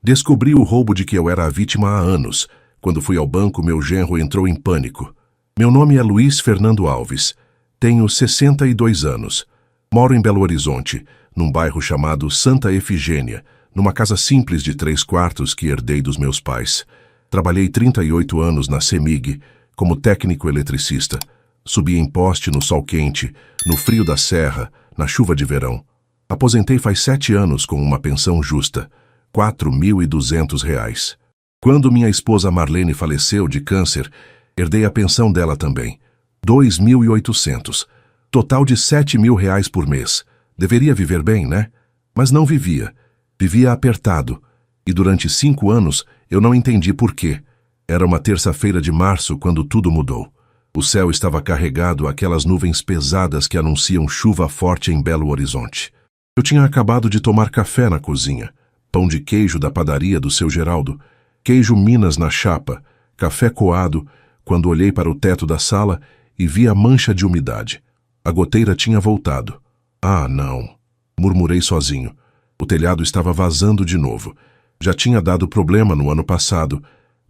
Descobri o roubo de que eu era a vítima há anos. Quando fui ao banco, meu genro entrou em pânico. Meu nome é Luiz Fernando Alves. Tenho 62 anos. Moro em Belo Horizonte, num bairro chamado Santa Efigênia, numa casa simples de 3 quartos que herdei dos meus pais. Trabalhei 38 anos na CEMIG, como técnico eletricista. Subi em poste no sol quente, no frio da serra, na chuva de verão. Aposentei faz 7 anos com uma pensão justa, R$ 4.200. Quando minha esposa Marlene faleceu de câncer, herdei a pensão dela também, R$ 2.800. Total de R$ 7.000 por mês. Deveria viver bem, né? Mas não vivia. Vivia apertado. E durante 5 anos eu não entendi por quê. Era uma terça-feira de março quando tudo mudou. O céu estava carregado aquelas nuvens pesadas que anunciam chuva forte em Belo Horizonte. Eu tinha acabado de tomar café na cozinha, pão de queijo da padaria do seu Geraldo, queijo Minas na chapa, café coado, quando olhei para o teto da sala e vi a mancha de umidade. A goteira tinha voltado. Ah, não! Murmurei sozinho. O telhado estava vazando de novo. Já tinha dado problema no ano passado,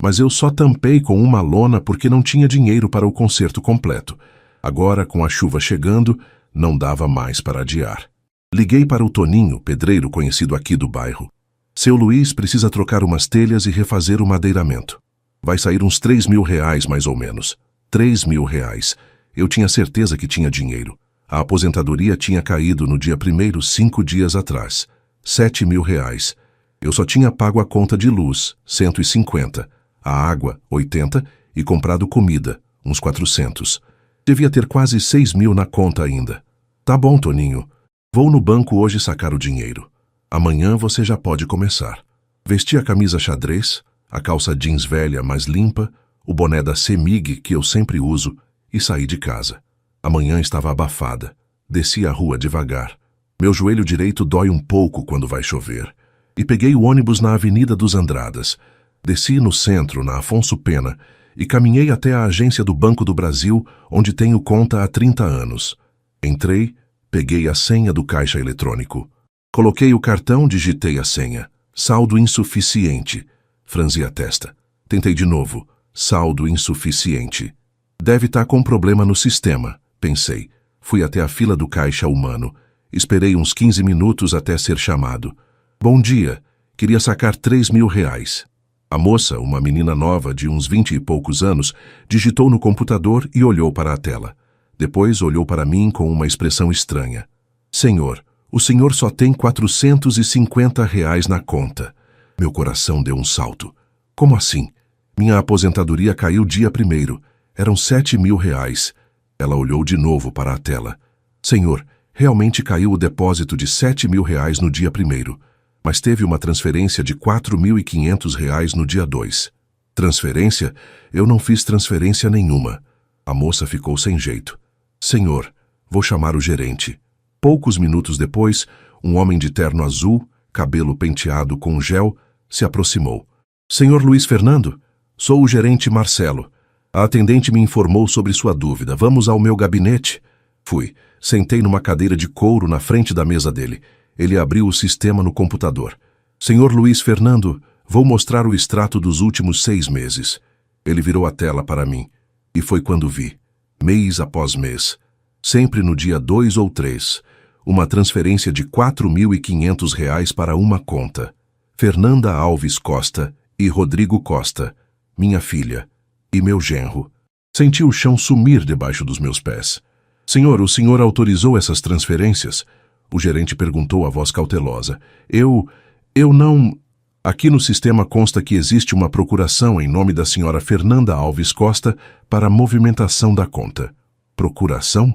mas eu só tampei com uma lona porque não tinha dinheiro para o conserto completo. Agora, com a chuva chegando, não dava mais para adiar. Liguei para o Toninho, pedreiro conhecido aqui do bairro. Seu Luiz precisa trocar umas telhas e refazer o madeiramento. Vai sair uns R$ 3.000 mais ou menos. R$ 3.000. Eu tinha certeza que tinha dinheiro. A aposentadoria tinha caído no dia 1º 5 dias atrás. R$ 7.000. Eu só tinha pago a conta de luz, 150, a água, 80, e comprado comida, uns 400. Devia ter quase 6.000 na conta ainda. Tá bom, Toninho. Vou no banco hoje sacar o dinheiro. Amanhã você já pode começar. Vesti a camisa xadrez, a calça jeans velha, mas limpa, o boné da CEMIG que eu sempre uso, e saí de casa. A manhã estava abafada. Desci a rua devagar. Meu joelho direito dói um pouco quando vai chover. E peguei o ônibus na Avenida dos Andradas. Desci no centro, na Afonso Pena, e caminhei até a agência do Banco do Brasil, onde tenho conta há 30 anos. Entrei, peguei a senha do caixa eletrônico. Coloquei o cartão, digitei a senha. Saldo insuficiente. Franzi a testa. Tentei de novo. Saldo insuficiente. Deve estar com problema no sistema, pensei. Fui até a fila do caixa humano. Esperei uns 15 minutos até ser chamado. Bom dia. Queria sacar R$ 3.000. A moça, uma menina nova de uns 20 e poucos anos, digitou no computador e olhou para a tela. Depois olhou para mim com uma expressão estranha. Senhor, o senhor só tem R$ 450 na conta. Meu coração deu um salto. Como assim? Minha aposentadoria caiu dia 1º. Eram R$ 7.000. Ela olhou de novo para a tela. Senhor, realmente caiu o depósito de R$ 7.000 no dia 1º, mas teve uma transferência de R$ 4.500 no dia 2. Transferência? Eu não fiz transferência nenhuma. A moça ficou sem jeito. Senhor, vou chamar o gerente. Poucos minutos depois, um homem de terno azul, cabelo penteado com gel, se aproximou. Senhor Luiz Fernando? Sou o gerente Marcelo. A atendente me informou sobre sua dúvida. Vamos ao meu gabinete? Fui. Sentei numa cadeira de couro na frente da mesa dele. Ele abriu o sistema no computador. Senhor Luiz Fernando, vou mostrar o extrato dos últimos 6 meses. Ele virou a tela para mim. E foi quando vi, mês após mês, sempre no dia 2 ou 3, uma transferência de R$ 4.500 para uma conta. Fernanda Alves Costa e Rodrigo Costa, minha filha, e meu genro. Senti o chão sumir debaixo dos meus pés. Senhor, o senhor autorizou essas transferências? O gerente perguntou a voz cautelosa. Eu não... Aqui no sistema consta que existe uma procuração em nome da senhora Fernanda Alves Costa para a movimentação da conta. Procuração?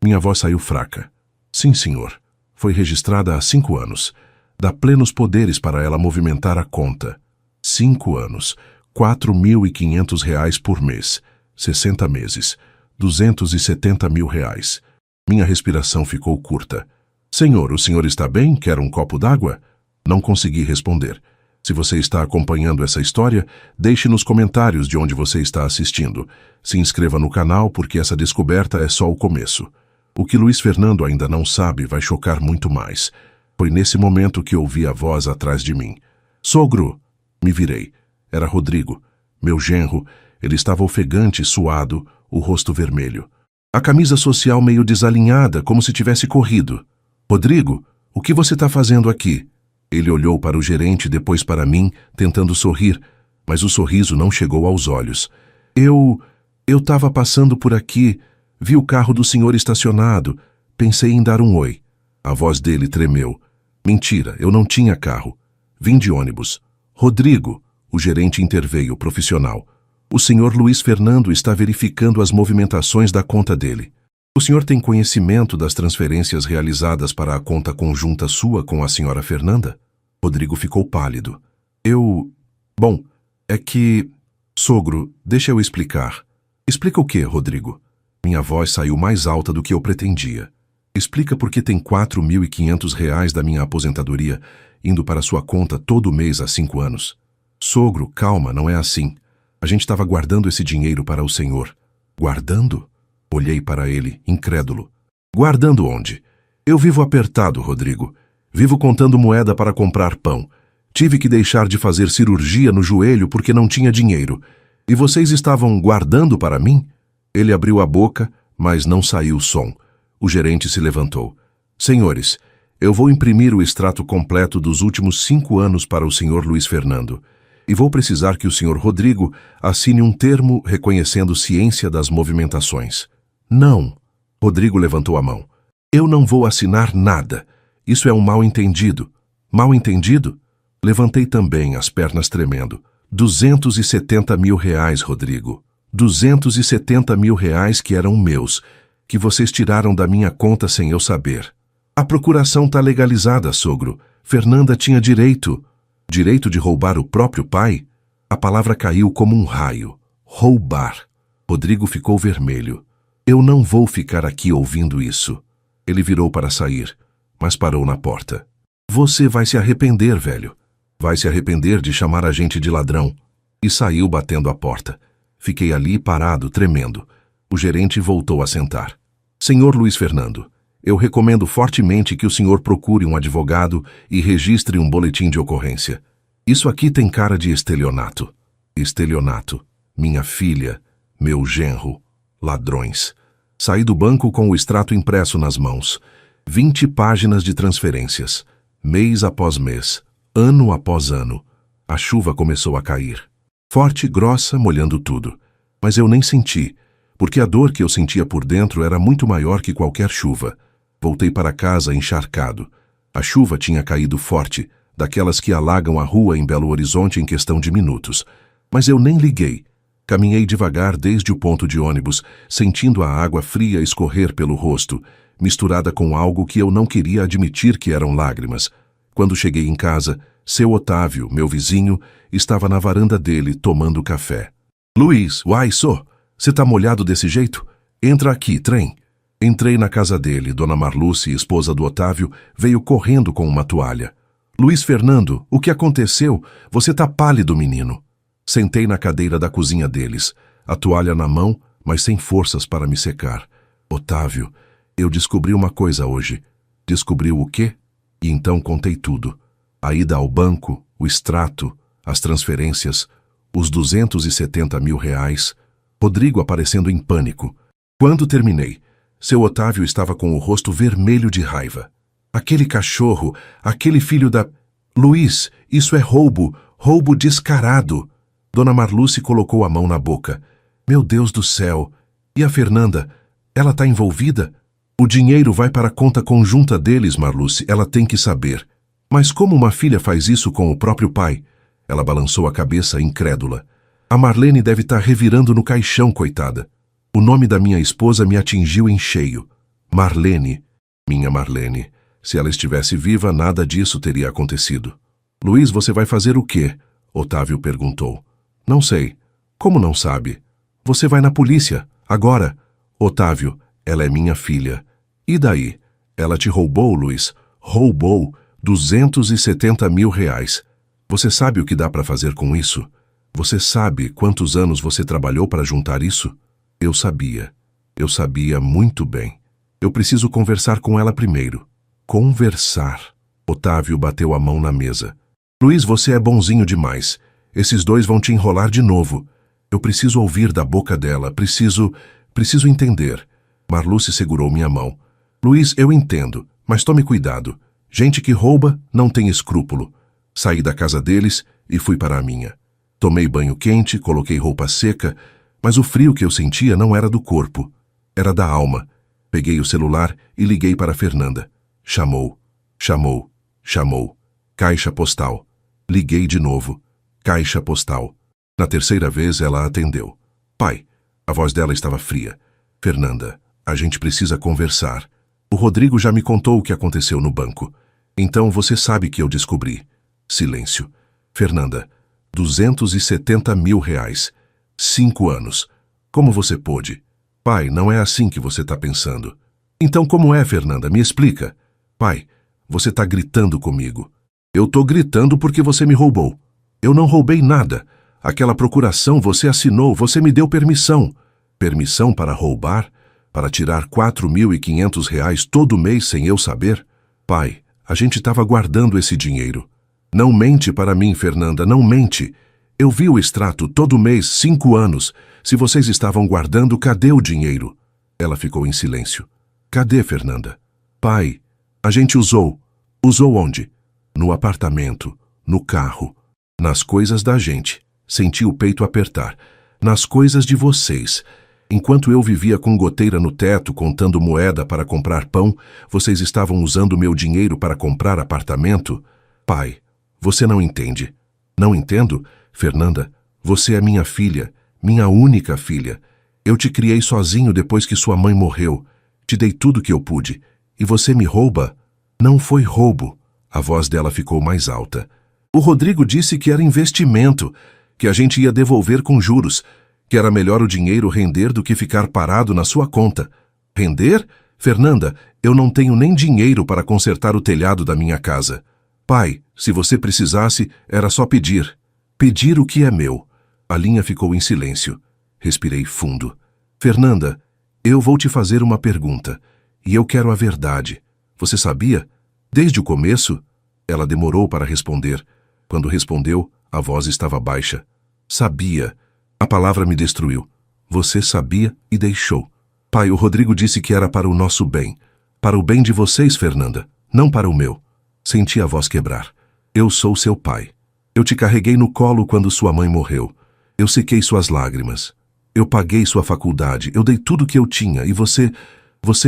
Minha voz saiu fraca. Sim, senhor. Foi registrada há 5 anos. Dá plenos poderes para ela movimentar a conta. 5 anos. R$ 4.500 por mês. 60 meses. R$ 270.000. Minha respiração ficou curta. Senhor, o senhor está bem? Quer um copo d'água? Não consegui responder. Se você está acompanhando essa história, deixe nos comentários de onde você está assistindo. Se inscreva no canal porque essa descoberta é só o começo. O que Luiz Fernando ainda não sabe vai chocar muito mais. Foi nesse momento que ouvi a voz atrás de mim. Sogro! Me virei. Era Rodrigo. Meu genro. Ele estava ofegante, suado, o rosto vermelho. A camisa social meio desalinhada, como se tivesse corrido. Rodrigo, o que você está fazendo aqui? Ele olhou para o gerente, depois para mim, tentando sorrir, mas o sorriso não chegou aos olhos. Eu estava passando por aqui, vi o carro do senhor estacionado, pensei em dar um oi. A voz dele tremeu. Mentira, eu não tinha carro. Vim de ônibus. Rodrigo, o gerente interveio, profissional. O senhor Luiz Fernando está verificando as movimentações da conta dele. O senhor tem conhecimento das transferências realizadas para a conta conjunta sua com a senhora Fernanda? Rodrigo ficou pálido. Bom, é que... Sogro, deixa eu explicar. Explica o quê, Rodrigo? Minha voz saiu mais alta do que eu pretendia. Explica por que tem R$ 4.500 da minha aposentadoria indo para sua conta todo mês há 5 anos. Sogro, calma, não é assim. A gente estava guardando esse dinheiro para o senhor. Guardando? Olhei para ele, incrédulo. Guardando onde? Eu vivo apertado, Rodrigo. Vivo contando moeda para comprar pão. Tive que deixar de fazer cirurgia no joelho porque não tinha dinheiro. E vocês estavam guardando para mim? Ele abriu a boca, mas não saiu som. O gerente se levantou. Senhores, eu vou imprimir o extrato completo dos últimos 5 anos para o senhor Luiz Fernando. E vou precisar que o senhor Rodrigo assine um termo reconhecendo ciência das movimentações. Não. Rodrigo levantou a mão. Eu não vou assinar nada. Isso é um mal-entendido. Mal-entendido? Levantei também, as pernas tremendo. R$ 270 mil, Rodrigo. R$ 270 mil que eram meus, que vocês tiraram da minha conta sem eu saber. A procuração está legalizada, sogro. Fernanda tinha direito. Direito de roubar o próprio pai? A palavra caiu como um raio. Roubar. Rodrigo ficou vermelho. Eu não vou ficar aqui ouvindo isso. Ele virou para sair, mas parou na porta. Você vai se arrepender, velho. Vai se arrepender de chamar a gente de ladrão. E saiu batendo a porta. Fiquei ali parado, tremendo. O gerente voltou a sentar. Senhor Luiz Fernando, eu recomendo fortemente que o senhor procure um advogado e registre um boletim de ocorrência. Isso aqui tem cara de estelionato. Estelionato. Minha filha, meu genro, ladrões. Saí do banco com o extrato impresso nas mãos. 20 páginas de transferências. Mês após mês. Ano após ano. A chuva começou a cair. Forte e grossa, molhando tudo. Mas eu nem senti, porque a dor que eu sentia por dentro era muito maior que qualquer chuva. Voltei para casa encharcado. A chuva tinha caído forte, daquelas que alagam a rua em Belo Horizonte em questão de minutos. Mas eu nem liguei. Caminhei devagar desde o ponto de ônibus, sentindo a água fria escorrer pelo rosto, misturada com algo que eu não queria admitir que eram lágrimas. Quando cheguei em casa, seu Otávio, meu vizinho, estava na varanda dele tomando café. Luiz, uai, você tá molhado desse jeito? Entra aqui, trem. Entrei na casa dele. Dona Marluce, esposa do Otávio, veio correndo com uma toalha. Luiz Fernando, o que aconteceu? Você tá pálido, menino. Sentei na cadeira da cozinha deles, a toalha na mão, mas sem forças para me secar. Otávio, eu descobri uma coisa hoje. Descobriu o quê? E então contei tudo. A ida ao banco, o extrato, as transferências, os R$ 270 mil. Rodrigo aparecendo em pânico. Quando terminei, seu Otávio estava com o rosto vermelho de raiva. Aquele cachorro, aquele filho da... Luiz, isso é roubo, roubo descarado. Dona Marluce colocou a mão na boca. Meu Deus do céu! E a Fernanda? Ela está envolvida? O dinheiro vai para a conta conjunta deles, Marluce, ela tem que saber. Mas como uma filha faz isso com o próprio pai? Ela balançou a cabeça, incrédula. A Marlene deve estar revirando no caixão, coitada. O nome da minha esposa me atingiu em cheio. Marlene. Minha Marlene. Se ela estivesse viva, nada disso teria acontecido. Luiz, você vai fazer o quê? Otávio perguntou. Não sei. Como não sabe? Você vai na polícia, agora. Otávio, ela é minha filha. E daí? Ela te roubou, Luiz. Roubou R$ 270 mil. Você sabe o que dá para fazer com isso? Você sabe quantos anos você trabalhou para juntar isso? Eu sabia. Eu sabia muito bem. Eu preciso conversar com ela primeiro. Conversar. Otávio bateu a mão na mesa. Luiz, você é bonzinho demais. Esses dois vão te enrolar de novo. Eu preciso ouvir da boca dela, preciso entender. Marluce segurou minha mão. Luiz, eu entendo, mas tome cuidado. Gente que rouba não tem escrúpulo. Saí da casa deles e fui para a minha. Tomei banho quente, coloquei roupa seca, mas o frio que eu sentia não era do corpo, era da alma. Peguei o celular e liguei para Fernanda. Chamou. Caixa postal. Liguei de novo. Caixa postal. Na terceira vez ela atendeu. Pai, a voz dela estava fria. Fernanda, a gente precisa conversar. O Rodrigo já me contou o que aconteceu no banco. Então você sabe que eu descobri. Silêncio. Fernanda, 270 mil reais. 5 anos. Como você pôde? Pai, não é assim que você está pensando. Então como é, Fernanda? Me explica. Pai, você está gritando comigo. Eu estou gritando porque você me roubou. Eu não roubei nada. Aquela procuração você assinou, você me deu permissão. Permissão para roubar? Para tirar 4.500 reais todo mês sem eu saber? Pai, a gente estava guardando esse dinheiro. Não mente para mim, Fernanda, não mente. Eu vi o extrato todo mês, 5 anos. Se vocês estavam guardando, cadê o dinheiro? Ela ficou em silêncio. Cadê, Fernanda? Pai, a gente usou. Usou onde? No apartamento, no carro, nas coisas da gente. Senti o peito apertar. Nas coisas de vocês. Enquanto eu vivia com goteira no teto, contando moeda para comprar pão, vocês estavam usando meu dinheiro para comprar apartamento? Pai, você não entende. Não entendo? Fernanda, você é minha filha, minha única filha. Eu te criei sozinho depois que sua mãe morreu. Te dei tudo que eu pude. E você me rouba? Não foi roubo. A voz dela ficou mais alta. O Rodrigo disse que era investimento, que a gente ia devolver com juros, que era melhor o dinheiro render do que ficar parado na sua conta. Render? Fernanda, eu não tenho nem dinheiro para consertar o telhado da minha casa. Pai, se você precisasse, era só pedir. Pedir o que é meu. A linha ficou em silêncio. Respirei fundo. Fernanda, eu vou te fazer uma pergunta, e eu quero a verdade. Você sabia? Desde o começo? Ela demorou para responder. Quando respondeu, a voz estava baixa. Sabia. A palavra me destruiu. Você sabia e deixou. Pai, o Rodrigo disse que era para o nosso bem. Para o bem de vocês, Fernanda, não para o meu. Senti a voz quebrar. Eu sou seu pai. Eu te carreguei no colo quando sua mãe morreu. Eu sequei suas lágrimas. Eu paguei sua faculdade. Eu dei tudo que eu tinha e você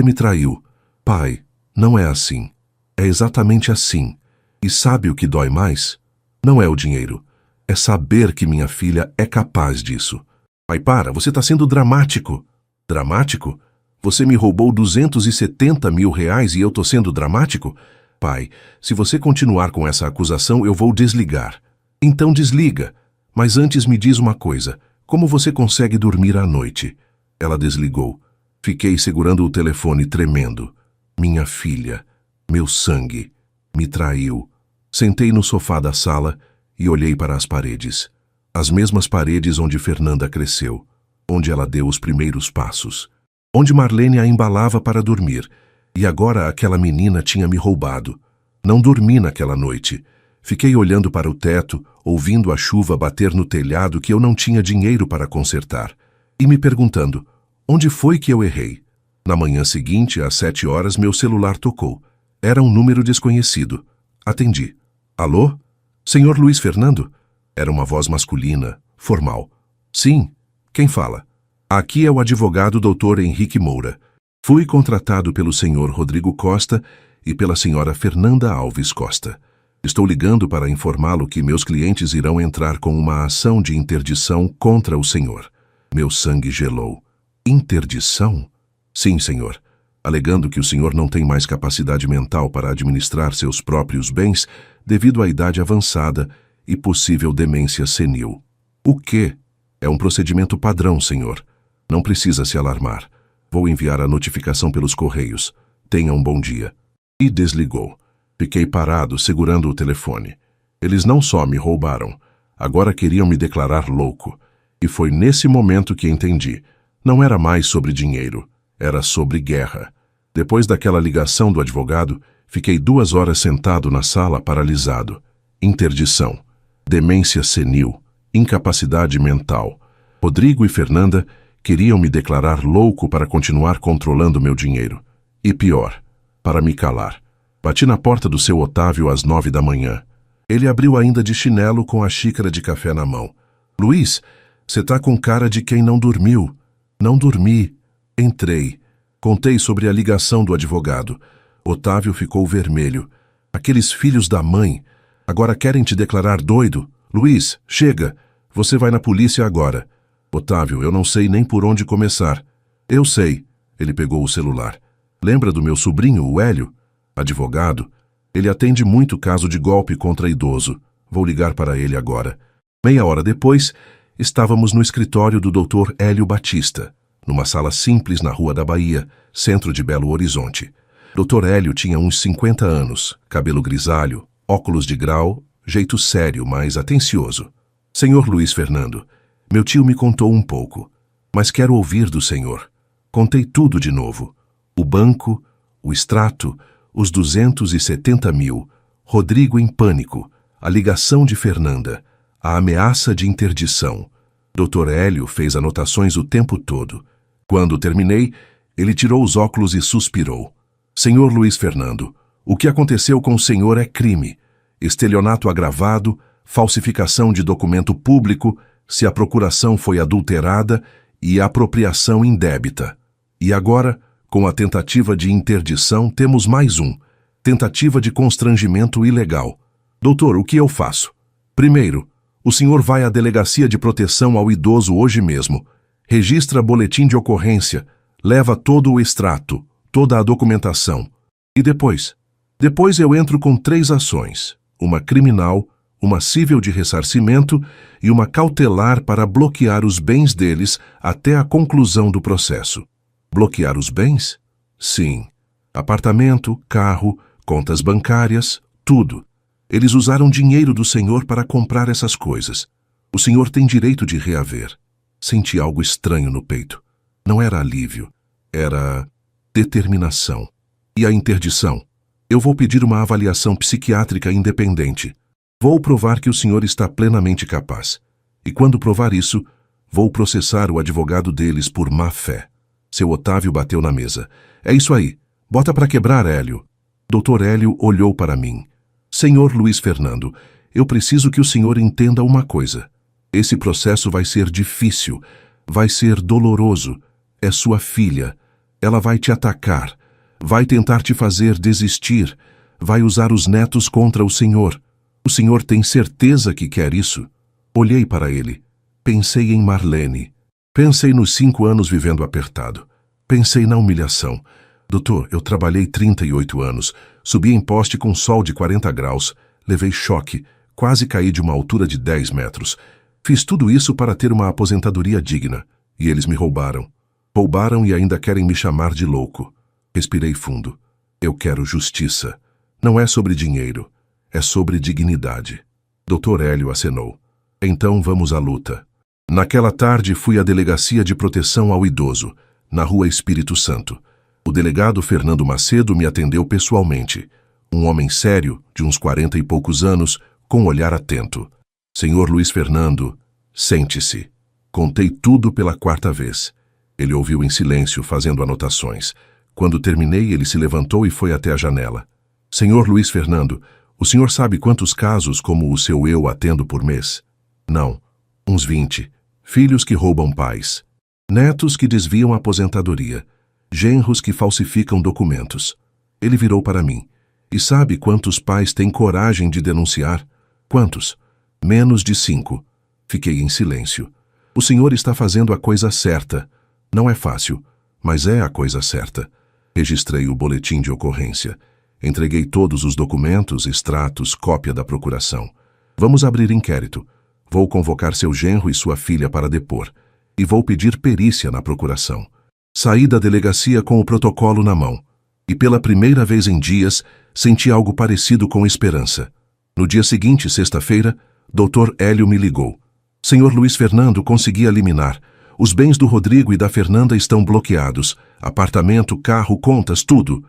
me traiu. Pai, não é assim. É exatamente assim. E sabe o que dói mais? Não é o dinheiro. É saber que minha filha é capaz disso. Pai, para, você está sendo dramático. Dramático? Você me roubou 270 mil reais e eu estou sendo dramático? Pai, se você continuar com essa acusação, eu vou desligar. Então desliga. Mas antes me diz uma coisa. Como você consegue dormir à noite? Ela desligou. Fiquei segurando o telefone tremendo. Minha filha, meu sangue, me traiu. Sentei no sofá da sala e olhei para as paredes. As mesmas paredes onde Fernanda cresceu, onde ela deu os primeiros passos, onde Marlene a embalava para dormir, e agora aquela menina tinha me roubado. Não dormi naquela noite. Fiquei olhando para o teto, ouvindo a chuva bater no telhado que eu não tinha dinheiro para consertar, e me perguntando, onde foi que eu errei? Na manhã seguinte, às 7 horas, meu celular tocou. Era um número desconhecido. Atendi. Alô? Senhor Luiz Fernando? Era uma voz masculina, formal. Sim. Quem fala? Aqui é o advogado Dr. Henrique Moura. Fui contratado pelo senhor Rodrigo Costa e pela senhora Fernanda Alves Costa. Estou ligando para informá-lo que meus clientes irão entrar com uma ação de interdição contra o senhor. Meu sangue gelou. Interdição? Sim, senhor. Alegando que o senhor não tem mais capacidade mental para administrar seus próprios bens devido à idade avançada e possível demência senil. O quê? É um procedimento padrão, senhor. Não precisa se alarmar. Vou enviar a notificação pelos correios. Tenha um bom dia. E desligou. Fiquei parado, segurando o telefone. Eles não só me roubaram, agora queriam me declarar louco. E foi nesse momento que entendi. Não era mais sobre dinheiro. Era sobre guerra. Depois daquela ligação do advogado, fiquei 2 horas sentado na sala paralisado. interdição, demência senil, incapacidade mental. Rodrigo e Fernanda queriam me declarar louco para continuar controlando meu dinheiro. E pior, para me calar. Bati na porta do seu Otávio às 9 da manhã. Ele abriu ainda de chinelo com a xícara de café na mão. Luiz, você tá com cara de quem não dormiu. Não dormi. Entrei. Contei sobre a ligação do advogado. Otávio ficou vermelho. Aqueles filhos da mãe. Agora querem te declarar doido? Luiz, chega. Você vai na polícia agora. Otávio, eu não sei nem por onde começar. Eu sei. Ele pegou o celular. Lembra do meu sobrinho, o Hélio? Advogado. Ele atende muito caso de golpe contra idoso. Vou ligar para ele agora. Meia hora depois, estávamos no escritório do Dr. Hélio Batista, numa sala simples na Rua da Bahia, centro de Belo Horizonte. Dr. Hélio tinha uns 50 anos, cabelo grisalho, óculos de grau, jeito sério, mas atencioso. Senhor Luiz Fernando, meu tio me contou um pouco, mas quero ouvir do senhor. Contei tudo de novo. O banco, o extrato, os 270 mil, Rodrigo em pânico, a ligação de Fernanda, a ameaça de interdição. Dr. Hélio fez anotações o tempo todo. Quando terminei, ele tirou os óculos e suspirou. Senhor Luiz Fernando, o que aconteceu com o senhor é crime. Estelionato agravado, falsificação de documento público, se a procuração foi adulterada e apropriação indébita. E agora, com a tentativa de interdição, temos mais um. Tentativa de constrangimento ilegal. Doutor, o que eu faço? Primeiro, o senhor vai à Delegacia de Proteção ao Idoso hoje mesmo. Registra boletim de ocorrência. Leva todo o extrato, toda a documentação. E depois? Depois eu entro com 3 ações. Uma criminal, uma cível de ressarcimento e uma cautelar para bloquear os bens deles até a conclusão do processo. Bloquear os bens? Sim. Apartamento, carro, contas bancárias, tudo. Eles usaram dinheiro do senhor para comprar essas coisas. O senhor tem direito de reaver. Senti algo estranho no peito. Não era alívio. Era determinação. E a interdição? Eu vou pedir uma avaliação psiquiátrica independente. Vou provar que o senhor está plenamente capaz. E quando provar isso, vou processar o advogado deles por má fé. Seu Otávio bateu na mesa. É isso aí. Bota para quebrar, Hélio. Dr. Hélio olhou para mim. Senhor Luiz Fernando, eu preciso que o senhor entenda uma coisa. Esse processo vai ser difícil, vai ser doloroso. É sua filha. Ela vai te atacar, vai tentar te fazer desistir, vai usar os netos contra o senhor. O senhor tem certeza que quer isso? Olhei para ele. Pensei em Marlene. Pensei nos 5 anos vivendo apertado. Pensei na humilhação. Doutor, eu trabalhei 38 anos, subi em poste com sol de 40 graus, levei choque, quase caí de uma altura de 10 metros. Fiz tudo isso para ter uma aposentadoria digna, e eles me roubaram. Roubaram e ainda querem me chamar de louco. Respirei fundo. Eu quero justiça. Não é sobre dinheiro, é sobre dignidade. Dr. Hélio acenou. Então vamos à luta. Naquela tarde fui à Delegacia de Proteção ao Idoso, na Rua Espírito Santo. O delegado Fernando Macedo me atendeu pessoalmente. Um homem sério, de uns 40 e poucos anos, com um olhar atento. Senhor Luiz Fernando, sente-se. Contei tudo pela 4ª vez. Ele ouviu em silêncio, fazendo anotações. Quando terminei, ele se levantou e foi até a janela. Senhor Luiz Fernando, o senhor sabe quantos casos como o seu eu atendo por mês? Não. Uns 20. Filhos que roubam pais. Netos que desviam a aposentadoria. Genros que falsificam documentos. Ele virou para mim. E sabe quantos pais têm coragem de denunciar? Quantos? Menos de 5. Fiquei em silêncio. O senhor está fazendo a coisa certa. Não é fácil, mas é a coisa certa. Registrei o boletim de ocorrência. Entreguei todos os documentos, extratos, cópia da procuração. Vamos abrir inquérito. Vou convocar seu genro e sua filha para depor. E vou pedir perícia na procuração. Saí da delegacia com o protocolo na mão. E pela primeira vez em dias, senti algo parecido com esperança. No dia seguinte, sexta-feira, Dr. Hélio me ligou. Senhor Luiz Fernando, consegui eliminar. Os bens do Rodrigo e da Fernanda estão bloqueados. Apartamento, carro, contas, tudo.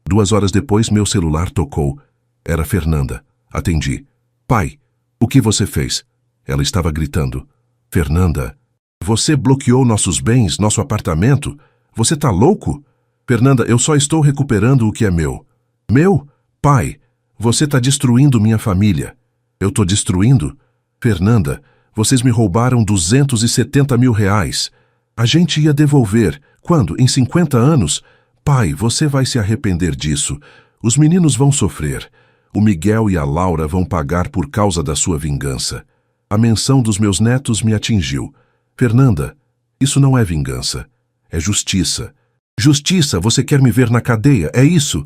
2 horas depois, meu celular tocou. Era Fernanda. Atendi. Pai, o que você fez? Ela estava gritando. Fernanda, você bloqueou nossos bens, nosso apartamento? Você tá louco? Fernanda, eu só estou recuperando o que é meu. Meu? Pai, você tá destruindo minha família. Eu tô destruindo? Fernanda, vocês me roubaram 270 mil reais. A gente ia devolver. Quando? Em 50 anos? Pai, você vai se arrepender disso. Os meninos vão sofrer. O Miguel e a Laura vão pagar por causa da sua vingança. A menção dos meus netos me atingiu. Fernanda, isso não é vingança. É justiça. Justiça, você quer me ver na cadeia, é isso?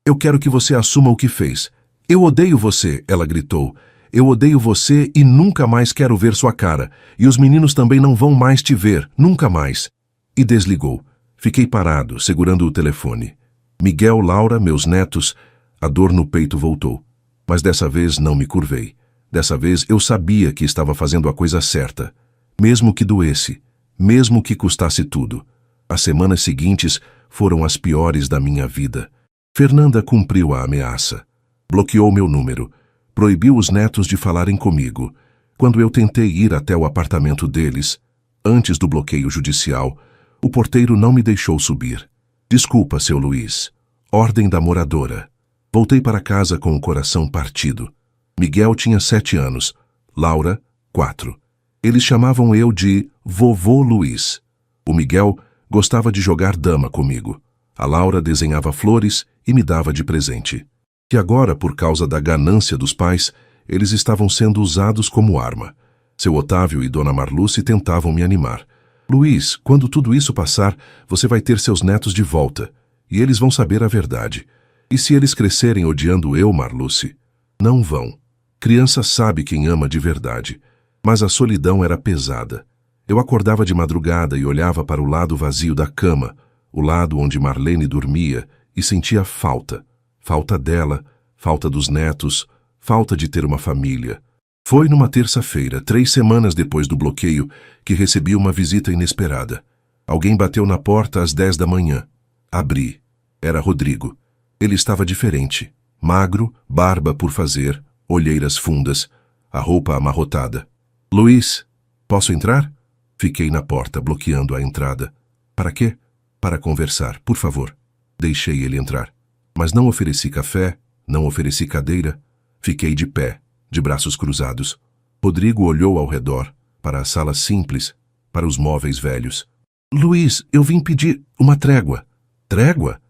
Eu quero que você assuma o que fez. Eu odeio você, ela gritou. Eu odeio você e nunca mais quero ver sua cara. E os meninos também não vão mais te ver, nunca mais. E desligou. Fiquei parado, segurando o telefone. Miguel, Laura, meus netos, a dor no peito voltou. Mas dessa vez não me curvei. Dessa vez eu sabia que estava fazendo a coisa certa. Mesmo que doesse, mesmo que custasse tudo. As semanas seguintes foram as piores da minha vida. Fernanda cumpriu a ameaça. Bloqueou meu número. Proibiu os netos de falarem comigo. Quando eu tentei ir até o apartamento deles, antes do bloqueio judicial, o porteiro não me deixou subir. Desculpa, seu Luiz. Ordem da moradora. Voltei para casa com o coração partido. Miguel tinha 7 anos, Laura, 4. Eles chamavam eu de Vovô Luiz. O Miguel gostava de jogar dama comigo. A Laura desenhava flores e me dava de presente. E agora, por causa da ganância dos pais, eles estavam sendo usados como arma. Seu Otávio e Dona Marluce tentavam me animar. Luiz, quando tudo isso passar, você vai ter seus netos de volta. E eles vão saber a verdade. E se eles crescerem odiando eu, Marluce? Não vão. Criança sabe quem ama de verdade. Mas a solidão era pesada. Eu acordava de madrugada e olhava para o lado vazio da cama, o lado onde Marlene dormia, e sentia falta. Falta dela, falta dos netos, falta de ter uma família. Foi numa terça-feira, 3 semanas depois do bloqueio, que recebi uma visita inesperada. Alguém bateu na porta às 10 da manhã. Abri. Era Rodrigo. Ele estava diferente. Magro, barba por fazer, olheiras fundas, a roupa amarrotada. Luiz, posso entrar? Fiquei na porta, bloqueando a entrada. Para quê? Para conversar, por favor. Deixei ele entrar. Mas não ofereci café, não ofereci cadeira. Fiquei de pé, de braços cruzados. Rodrigo olhou ao redor, para a sala simples, para os móveis velhos. Luiz, eu vim pedir uma trégua. Trégua?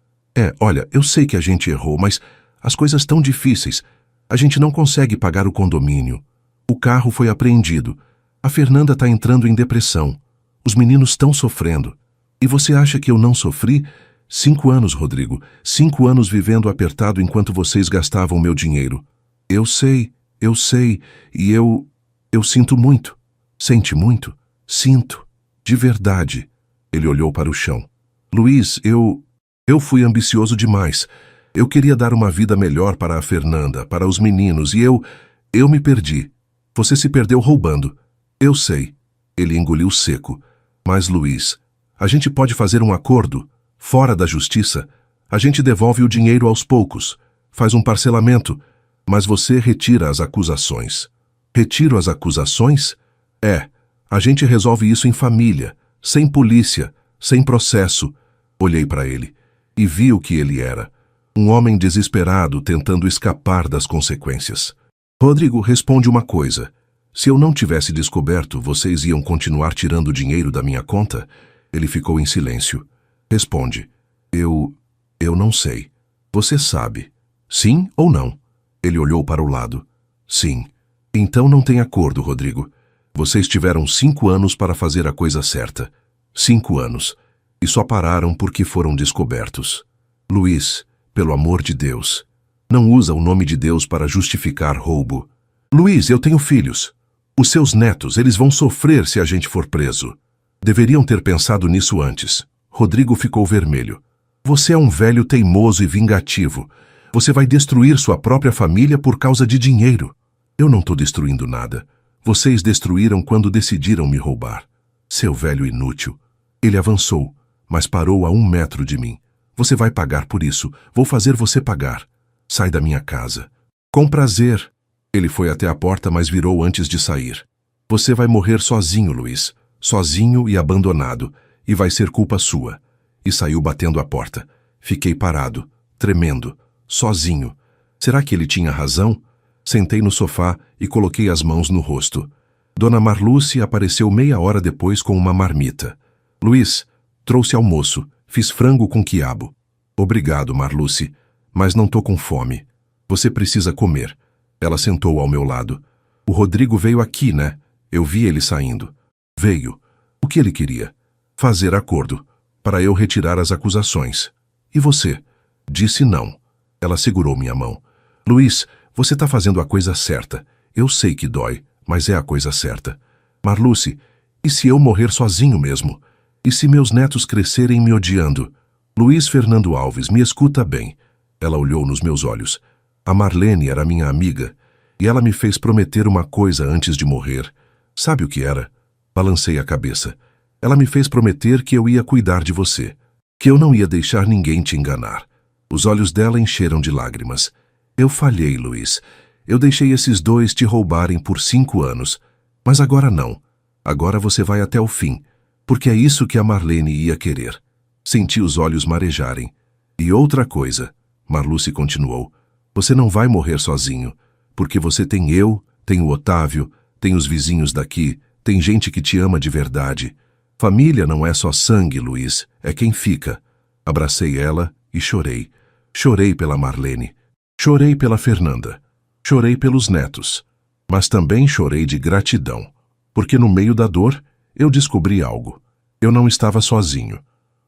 Olha, eu sei que a gente errou, mas as coisas tão difíceis. A gente não consegue pagar o condomínio. O carro foi apreendido. A Fernanda está entrando em depressão. Os meninos estão sofrendo. E você acha que eu não sofri? 5 anos, Rodrigo. 5 anos vivendo apertado enquanto vocês gastavam meu dinheiro. Eu sei. E eu sinto muito. Sente muito? Sinto. De verdade. Ele olhou para o chão. Luiz, eu fui ambicioso demais. Eu queria dar uma vida melhor para a Fernanda, para os meninos, e eu me perdi. Você se perdeu roubando. Eu sei. Ele engoliu seco. Mas, Luiz, a gente pode fazer um acordo, fora da justiça. A gente devolve o dinheiro aos poucos, faz um parcelamento, mas você retira as acusações. Retiro as acusações? A gente resolve isso em família, sem polícia, sem processo. Olhei para ele e vi o que ele era. Um homem desesperado tentando escapar das consequências. Rodrigo, responde uma coisa. Se eu não tivesse descoberto, vocês iam continuar tirando dinheiro da minha conta? Ele ficou em silêncio. Responde. Eu não sei. Você sabe. Sim ou não? Ele olhou para o lado. Sim. Então não tem acordo, Rodrigo. Vocês tiveram 5 anos para fazer a coisa certa. 5 anos. E só pararam porque foram descobertos. Luiz, pelo amor de Deus, não usa o nome de Deus para justificar roubo. Luiz, eu tenho filhos. Os seus netos, eles vão sofrer se a gente for preso. Deveriam ter pensado nisso antes. Rodrigo ficou vermelho. Você é um velho teimoso e vingativo. Você vai destruir sua própria família por causa de dinheiro. Eu não estou destruindo nada. Vocês destruíram quando decidiram me roubar. Seu velho inútil. Ele avançou, mas parou a 1 metro de mim. Você vai pagar por isso. Vou fazer você pagar. Sai da minha casa. Com prazer. Ele foi até a porta, mas virou antes de sair. Você vai morrer sozinho, Luiz. Sozinho e abandonado. E vai ser culpa sua. E saiu batendo a porta. Fiquei parado, tremendo, sozinho. Será que ele tinha razão? Sentei no sofá e coloquei as mãos no rosto. Dona Marluce apareceu meia hora depois com uma marmita. Luiz, trouxe almoço. Fiz frango com quiabo. Obrigado, Marluce, mas não tô com fome. Você precisa comer. Ela sentou ao meu lado. O Rodrigo veio aqui, né? Eu vi ele saindo. Veio. O que ele queria? Fazer acordo, para eu retirar as acusações. E você? Disse não. Ela segurou minha mão. Luiz, você tá fazendo a coisa certa. Eu sei que dói, mas é a coisa certa. Marluce, e se eu morrer sozinho mesmo? E se meus netos crescerem me odiando? Luiz Fernando Alves, me escuta bem. Ela olhou nos meus olhos. A Marlene era minha amiga, e ela me fez prometer uma coisa antes de morrer. Sabe o que era? Balancei a cabeça. Ela me fez prometer que eu ia cuidar de você, que eu não ia deixar ninguém te enganar. Os olhos dela encheram de lágrimas. Eu falhei, Luiz. Eu deixei esses dois te roubarem por 5 anos. Mas agora não. Agora você vai até o fim, porque é isso que a Marlene ia querer. Senti os olhos marejarem. E outra coisa, Marluce continuou, você não vai morrer sozinho, porque você tem eu, tem o Otávio, tem os vizinhos daqui, tem gente que te ama de verdade. Família não é só sangue, Luiz, é quem fica. Abracei ela e chorei. Chorei pela Marlene. Chorei pela Fernanda. Chorei pelos netos. Mas também chorei de gratidão, porque no meio da dor eu descobri algo. Eu não estava sozinho.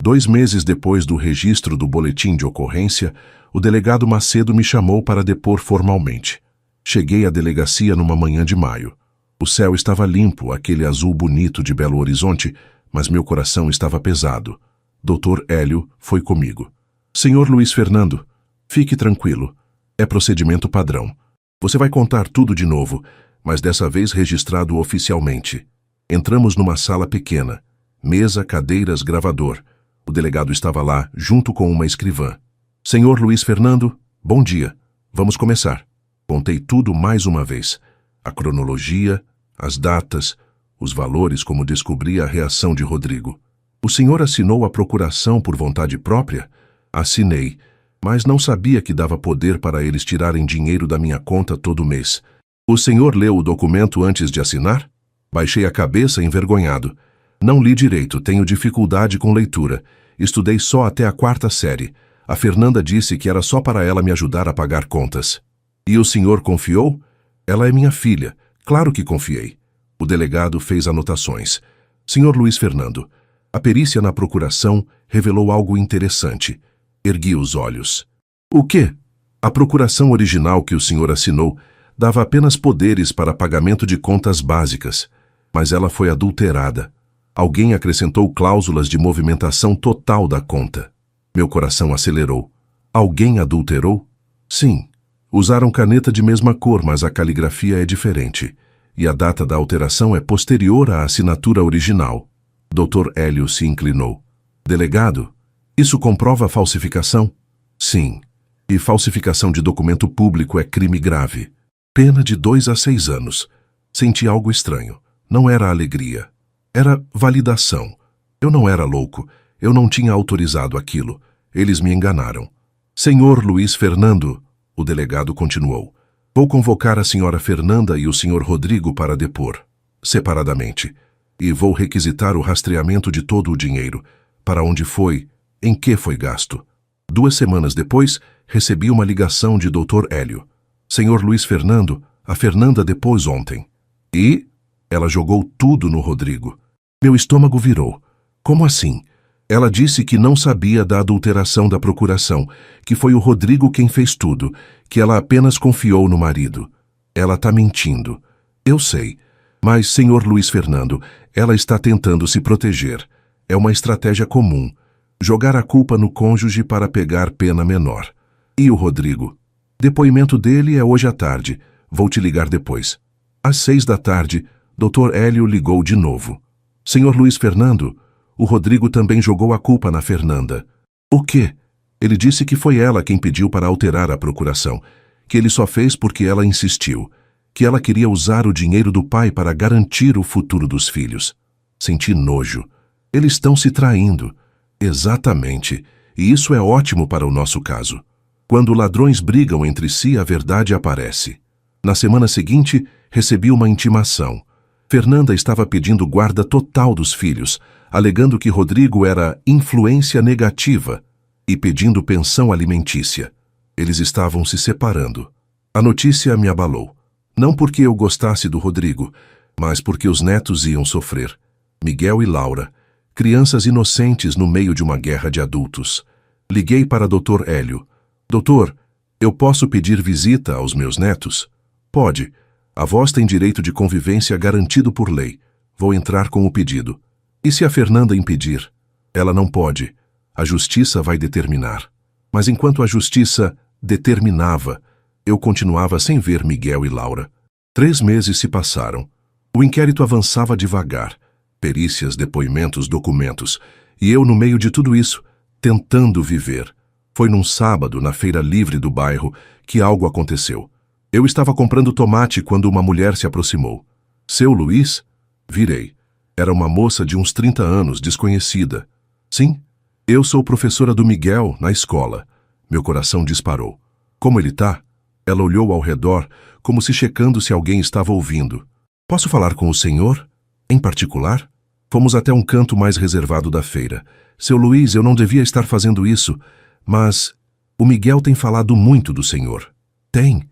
2 meses depois do registro do boletim de ocorrência, o delegado Macedo me chamou para depor formalmente. Cheguei à delegacia numa manhã de maio. O céu estava limpo, aquele azul bonito de Belo Horizonte, mas meu coração estava pesado. Dr. Hélio foi comigo. Senhor Luiz Fernando, fique tranquilo. É procedimento padrão. Você vai contar tudo de novo, mas dessa vez registrado oficialmente. Entramos numa sala pequena. Mesa, cadeiras, gravador. O delegado estava lá, junto com uma escrivã. Senhor Luiz Fernando, bom dia. Vamos começar. Contei tudo mais uma vez. A cronologia, as datas, os valores, como descobri a reação de Rodrigo. O senhor assinou a procuração por vontade própria? Assinei, mas não sabia que dava poder para eles tirarem dinheiro da minha conta todo mês. O senhor leu o documento antes de assinar? Baixei a cabeça envergonhado. Não li direito, tenho dificuldade com leitura. Estudei só até a 4ª série. A Fernanda disse que era só para ela me ajudar a pagar contas. E o senhor confiou? Ela é minha filha. Claro que confiei. O delegado fez anotações. Senhor Luiz Fernando, a perícia na procuração revelou algo interessante. Ergui os olhos. O quê? A procuração original que o senhor assinou dava apenas poderes para pagamento de contas básicas, mas ela foi adulterada. Alguém acrescentou cláusulas de movimentação total da conta. Meu coração acelerou. Alguém adulterou? Sim. Usaram caneta de mesma cor, mas a caligrafia é diferente. E a data da alteração é posterior à assinatura original. Dr. Hélio se inclinou. Delegado, isso comprova falsificação? Sim. E falsificação de documento público é crime grave. Pena de 2 a 6 anos. Senti algo estranho. Não era alegria. Era validação. Eu não era louco. Eu não tinha autorizado aquilo. Eles me enganaram. Senhor Luiz Fernando, o delegado continuou, vou convocar a senhora Fernanda e o senhor Rodrigo para depor, separadamente, e vou requisitar o rastreamento de todo o dinheiro, para onde foi, em que foi gasto. 2 semanas depois, recebi uma ligação de Dr. Hélio. Senhor Luiz Fernando, a Fernanda depôs ontem. E? Ela jogou tudo no Rodrigo. Meu estômago virou. Como assim? Ela disse que não sabia da adulteração da procuração, que foi o Rodrigo quem fez tudo, que ela apenas confiou no marido. Ela está mentindo. Eu sei. Mas, senhor Luiz Fernando, ela está tentando se proteger. É uma estratégia comum. Jogar a culpa no cônjuge para pegar pena menor. E o Rodrigo? Depoimento dele é hoje à tarde. Vou te ligar depois. Às 6 da tarde, Dr. Hélio ligou de novo. Senhor Luiz Fernando, o Rodrigo também jogou a culpa na Fernanda. O quê? Ele disse que foi ela quem pediu para alterar a procuração, que ele só fez porque ela insistiu. que ela queria usar o dinheiro do pai para garantir o futuro dos filhos. Senti nojo. Eles estão se traindo. Exatamente. E isso é ótimo para o nosso caso. Quando ladrões brigam entre si, a verdade aparece. Na semana seguinte, recebi uma intimação. Fernanda estava pedindo guarda total dos filhos, alegando que Rodrigo era influência negativa e pedindo pensão alimentícia. Eles estavam se separando. A notícia me abalou. Não porque eu gostasse do Rodrigo, mas porque os netos iam sofrer. Miguel e Laura, crianças inocentes no meio de uma guerra de adultos. Liguei para Dr. Hélio. Doutor, eu posso pedir visita aos meus netos? Pode. A voz tem direito de convivência garantido por lei. Vou entrar com o pedido. E se a Fernanda impedir? Ela não pode. A justiça vai determinar. Mas enquanto a justiça determinava, eu continuava sem ver Miguel e Laura. 3 meses se passaram. O inquérito avançava devagar. Perícias, depoimentos, documentos. E eu, no meio de tudo isso, tentando viver. Foi num sábado, na feira livre do bairro, que algo aconteceu. Eu estava comprando tomate quando uma mulher se aproximou. Seu Luiz? Virei. Era uma moça de uns 30 anos, desconhecida. Sim, eu sou professora do Miguel, na escola. Meu coração disparou. Como ele tá? Ela olhou ao redor, como se checando se alguém estava ouvindo. Posso falar com o senhor? Em particular? Fomos até um canto mais reservado da feira. Seu Luiz, eu não devia estar fazendo isso, mas o Miguel tem falado muito do senhor. Tem.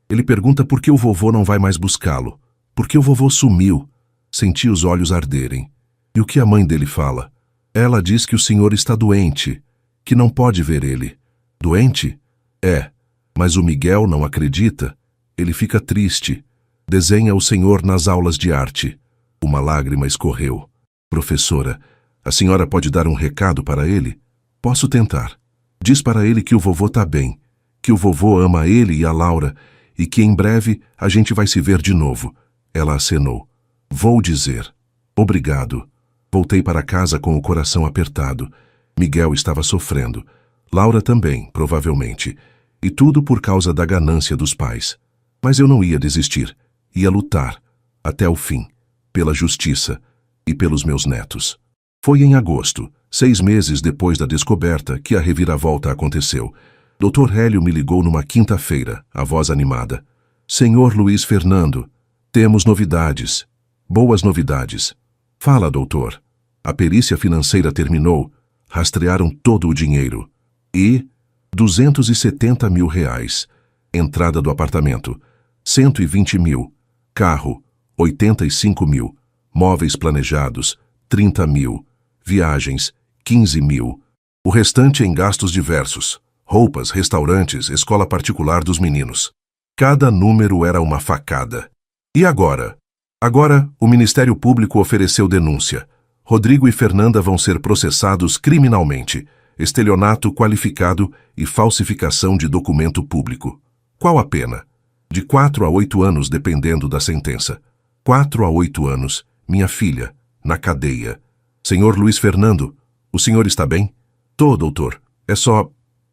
Ele pergunta por que o vovô não vai mais buscá-lo. Por que o vovô sumiu. Senti os olhos arderem. E o que a mãe dele fala? Ela diz que o senhor está doente, que não pode ver ele. Doente? É, mas o Miguel não acredita. Ele fica triste. Desenha o senhor nas aulas de arte. Uma lágrima escorreu. Professora, a senhora pode dar um recado para ele? Posso tentar. Diz para ele que o vovô está bem, que o vovô ama ele e a Laura e que em breve a gente vai se ver de novo. Ela acenou. Vou dizer. Obrigado. Voltei para casa com o coração apertado. Miguel estava sofrendo. Laura também, provavelmente. E tudo por causa da ganância dos pais. Mas eu não ia desistir. Ia lutar. Até o fim. Pela justiça. E pelos meus netos. Foi em agosto, 6 meses depois da descoberta, que a reviravolta aconteceu. Dr. Hélio me ligou numa quinta-feira, a voz animada. Senhor Luiz Fernando, temos novidades. Boas novidades. Fala, doutor. A perícia financeira terminou. Rastrearam todo o dinheiro. E 270 mil reais. Entrada do apartamento. 120 mil. Carro. 85 mil. Móveis planejados. 30 mil. Viagens. 15 mil. O restante em gastos diversos. Roupas, restaurantes, escola particular dos meninos. Cada número era uma facada. E agora? Agora, o Ministério Público ofereceu denúncia. Rodrigo e Fernanda vão ser processados criminalmente. Estelionato qualificado e falsificação de documento público. Qual a pena? De 4 a 8 anos, dependendo da sentença. 4 a 8 anos, minha filha, na cadeia. Senhor Luiz Fernando, o senhor está bem? Tô, doutor.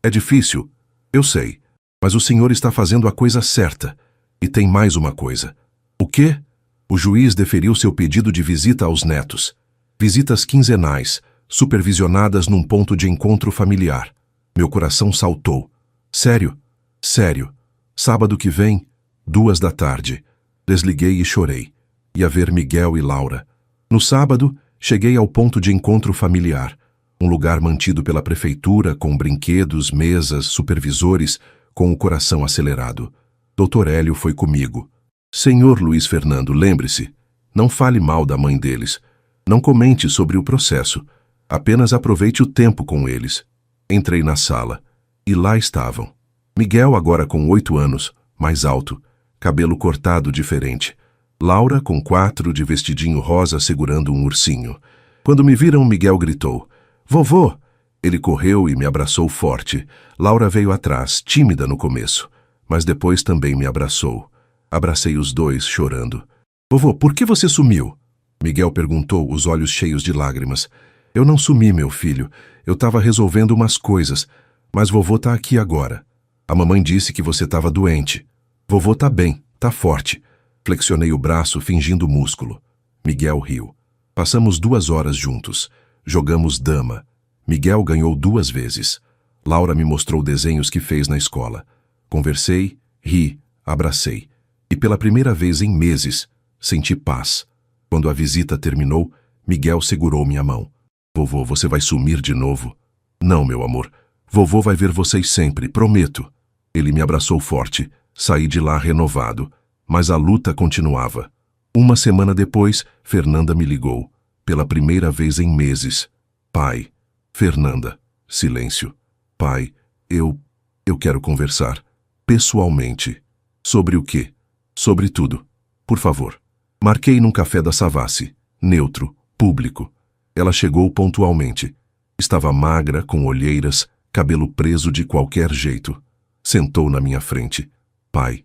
É difícil. Eu sei. Mas o senhor está fazendo a coisa certa. E tem mais uma coisa. O quê? O juiz deferiu seu pedido de visita aos netos. Visitas quinzenais, supervisionadas num ponto de encontro familiar. Meu coração saltou. Sério? Sério. Sábado que vem, 2 da tarde. Desliguei e chorei. Ia ver Miguel e Laura. No sábado, cheguei ao ponto de encontro familiar. Um lugar mantido pela prefeitura, com brinquedos, mesas, supervisores, com o coração acelerado. Dr. Hélio foi comigo. Senhor Luiz Fernando, lembre-se, não fale mal da mãe deles. Não comente sobre o processo. Apenas aproveite o tempo com eles. Entrei na sala. E lá estavam. Miguel, agora com 8 anos, mais alto, cabelo cortado diferente. Laura, com 4, de vestidinho rosa, segurando um ursinho. Quando me viram, Miguel gritou. Vovô! Ele correu e me abraçou forte. Laura veio atrás, tímida no começo, mas depois também me abraçou. Abracei os dois, chorando. Vovô, por que você sumiu? Miguel perguntou, os olhos cheios de lágrimas. Eu não sumi, meu filho. Eu estava resolvendo umas coisas, mas vovô tá aqui agora. A mamãe disse que você estava doente. Vovô tá bem, Tá forte. Flexionei o braço, fingindo músculo. Miguel riu. Passamos 2 horas juntos. Jogamos dama. Miguel ganhou 2 vezes. Laura me mostrou desenhos que fez na escola. Conversei, ri, abracei. E pela primeira vez em meses, senti paz. Quando a visita terminou, Miguel segurou minha mão. Vovô, você vai sumir de novo? Não, meu amor. Vovô vai ver vocês sempre, prometo. Ele me abraçou forte. Saí de lá renovado. Mas a luta continuava. 1 semana depois, Fernanda me ligou. Pela primeira vez em meses. Pai. Fernanda. Silêncio. Pai, eu quero conversar. Pessoalmente. Sobre o quê? Sobre tudo. Por favor. Marquei num café da Savassi. Neutro. Público. Ela chegou pontualmente. Estava magra, com olheiras, cabelo preso de qualquer jeito. Sentou na minha frente. Pai,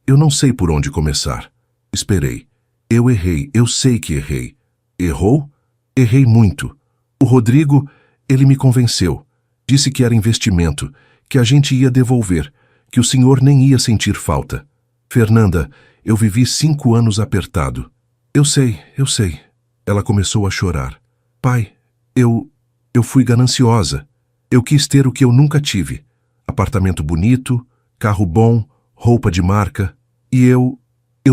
eu não sei por onde começar. Esperei. Eu errei, eu sei que errei. Errou? Errei muito. O Rodrigo, ele me convenceu. Disse que era investimento, que a gente ia devolver, que o senhor nem ia sentir falta. Fernanda, eu vivi 5 anos apertado. Eu sei. Ela começou a chorar. Pai, eu fui gananciosa. Eu quis ter o que eu nunca tive. Apartamento bonito, carro bom, roupa de marca. E eu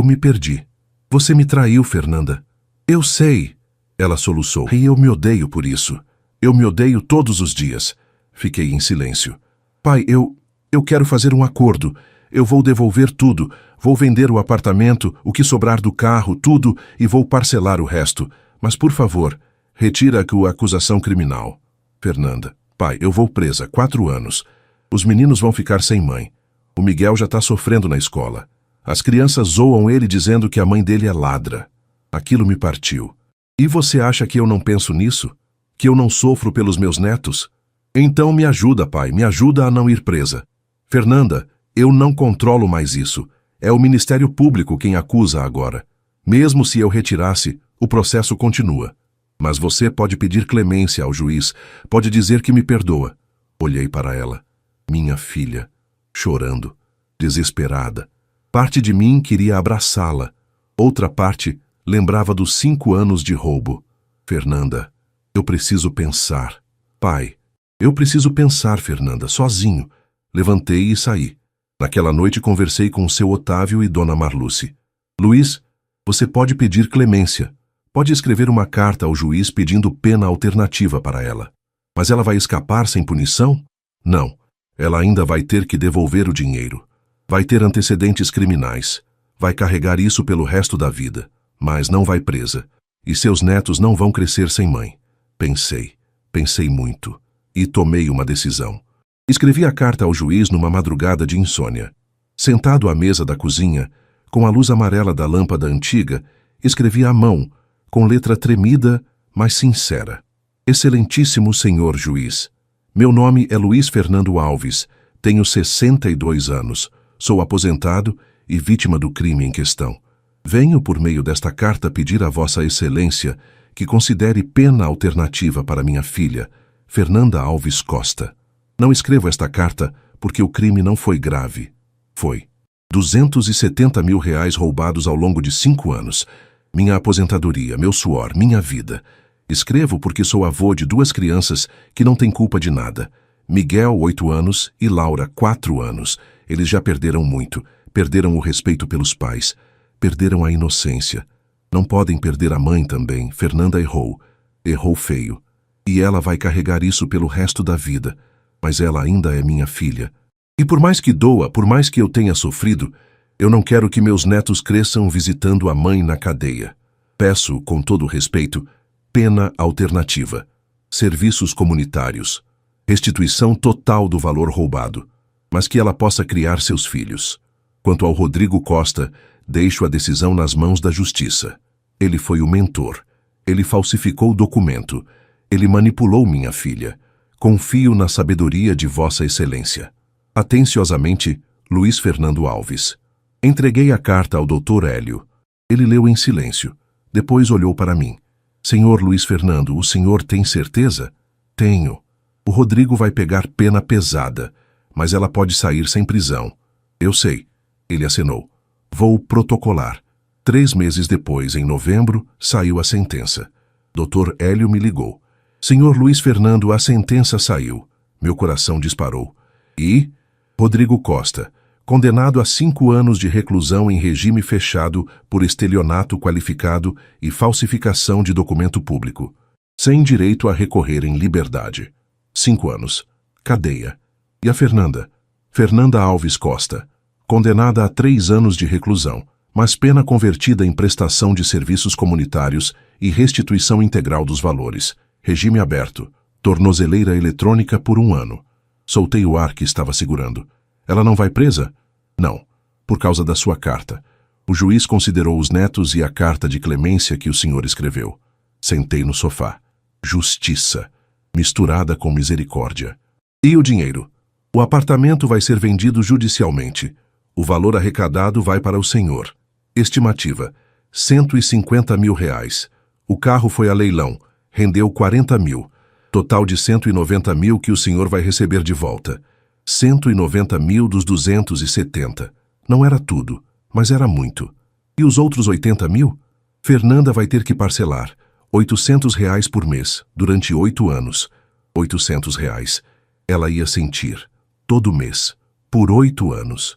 me perdi. Você me traiu, Fernanda. Eu sei. Ela soluçou. E eu me odeio por isso. Eu me odeio todos os dias. Fiquei em silêncio. Pai, eu quero fazer um acordo. Eu vou devolver tudo. Vou vender o apartamento, o que sobrar do carro, tudo, e vou parcelar o resto. Mas, por favor, retira a acusação criminal. Fernanda. Pai, eu vou presa, 4 anos. Os meninos vão ficar sem mãe. O Miguel já está sofrendo na escola. As crianças zoam ele dizendo que a mãe dele é ladra. Aquilo me partiu. E você acha que eu não penso nisso? Que eu não sofro pelos meus netos? Então me ajuda, pai, me ajuda a não ir presa. Fernanda, eu não controlo mais isso. É o Ministério Público quem acusa agora. Mesmo se eu retirasse, o processo continua. Mas você pode pedir clemência ao juiz, pode dizer que me perdoa. Olhei para ela. Minha filha, chorando, desesperada. Parte de mim queria abraçá-la. Outra parte lembrava dos 5 anos de roubo. Fernanda, eu preciso pensar. Pai, eu preciso pensar, Fernanda, sozinho. Levantei e saí. Naquela noite conversei com o seu Otávio e Dona Marluce. Luiz, você pode pedir clemência. Pode escrever uma carta ao juiz pedindo pena alternativa para ela. Mas ela vai escapar sem punição? Não. Ela ainda vai ter que devolver o dinheiro. Vai ter antecedentes criminais. Vai carregar isso pelo resto da vida. Mas não vai presa. E seus netos não vão crescer sem mãe. Pensei muito. E tomei uma decisão. Escrevi a carta ao juiz numa madrugada de insônia. Sentado à mesa da cozinha, com a luz amarela da lâmpada antiga, escrevi à mão, com letra tremida, mas sincera. Excelentíssimo senhor juiz, meu nome é Luiz Fernando Alves, tenho 62 anos, sou aposentado e vítima do crime em questão. Venho, por meio desta carta, pedir a Vossa Excelência que considere pena alternativa para minha filha, Fernanda Alves Costa. Não escrevo esta carta porque o crime não foi grave. Foi. 270 mil reais roubados ao longo de 5 anos. Minha aposentadoria, meu suor, minha vida. Escrevo porque sou avô de 2 crianças que não têm culpa de nada. Miguel, 8 anos, e Laura, 4 anos. Eles já perderam muito. Perderam o respeito pelos pais. Perderam a inocência. Não podem perder a mãe também. Fernanda errou. Errou feio. E ela vai carregar isso pelo resto da vida. Mas ela ainda é minha filha. E por mais que doa, por mais que eu tenha sofrido, eu não quero que meus netos cresçam visitando a mãe na cadeia. Peço, com todo respeito, pena alternativa. Serviços comunitários. Restituição total do valor roubado. Mas que ela possa criar seus filhos. Quanto ao Rodrigo Costa, deixo a decisão nas mãos da justiça. Ele foi o mentor. Ele falsificou o documento. Ele manipulou minha filha. Confio na sabedoria de Vossa Excelência. Atenciosamente, Luiz Fernando Alves. Entreguei a carta ao Dr. Hélio. Ele leu em silêncio. Depois olhou para mim. Senhor Luiz Fernando, o senhor tem certeza? Tenho. O Rodrigo vai pegar pena pesada, mas ela pode sair sem prisão. Eu sei. Ele acenou. Vou protocolar. 3 meses depois, em novembro, saiu a sentença. Dr. Hélio me ligou. Senhor Luiz Fernando, a sentença saiu. Meu coração disparou. E? Rodrigo Costa, condenado a 5 anos de reclusão em regime fechado por estelionato qualificado e falsificação de documento público, sem direito a recorrer em liberdade. 5 anos. Cadeia. E a Fernanda? Fernanda Alves Costa, condenada a 3 anos de reclusão, mas pena convertida em prestação de serviços comunitários e restituição integral dos valores. Regime aberto. Tornozeleira eletrônica por 1 ano. Soltei o ar que estava segurando. Ela não vai presa? Não, por causa da sua carta. O juiz considerou os netos e a carta de clemência que o senhor escreveu. Sentei no sofá. Justiça, misturada com misericórdia. E o dinheiro? O apartamento vai ser vendido judicialmente. O valor arrecadado vai para o senhor. Estimativa, 150 mil reais. O carro foi a leilão, rendeu 40 mil. Total de 190 mil que o senhor vai receber de volta. 190 mil dos 270. Não era tudo, mas era muito. E os outros 80 mil? Fernanda vai ter que parcelar. 800 reais por mês, durante 8 anos. 800 reais. Ela ia sentir. Todo mês. Por 8 anos.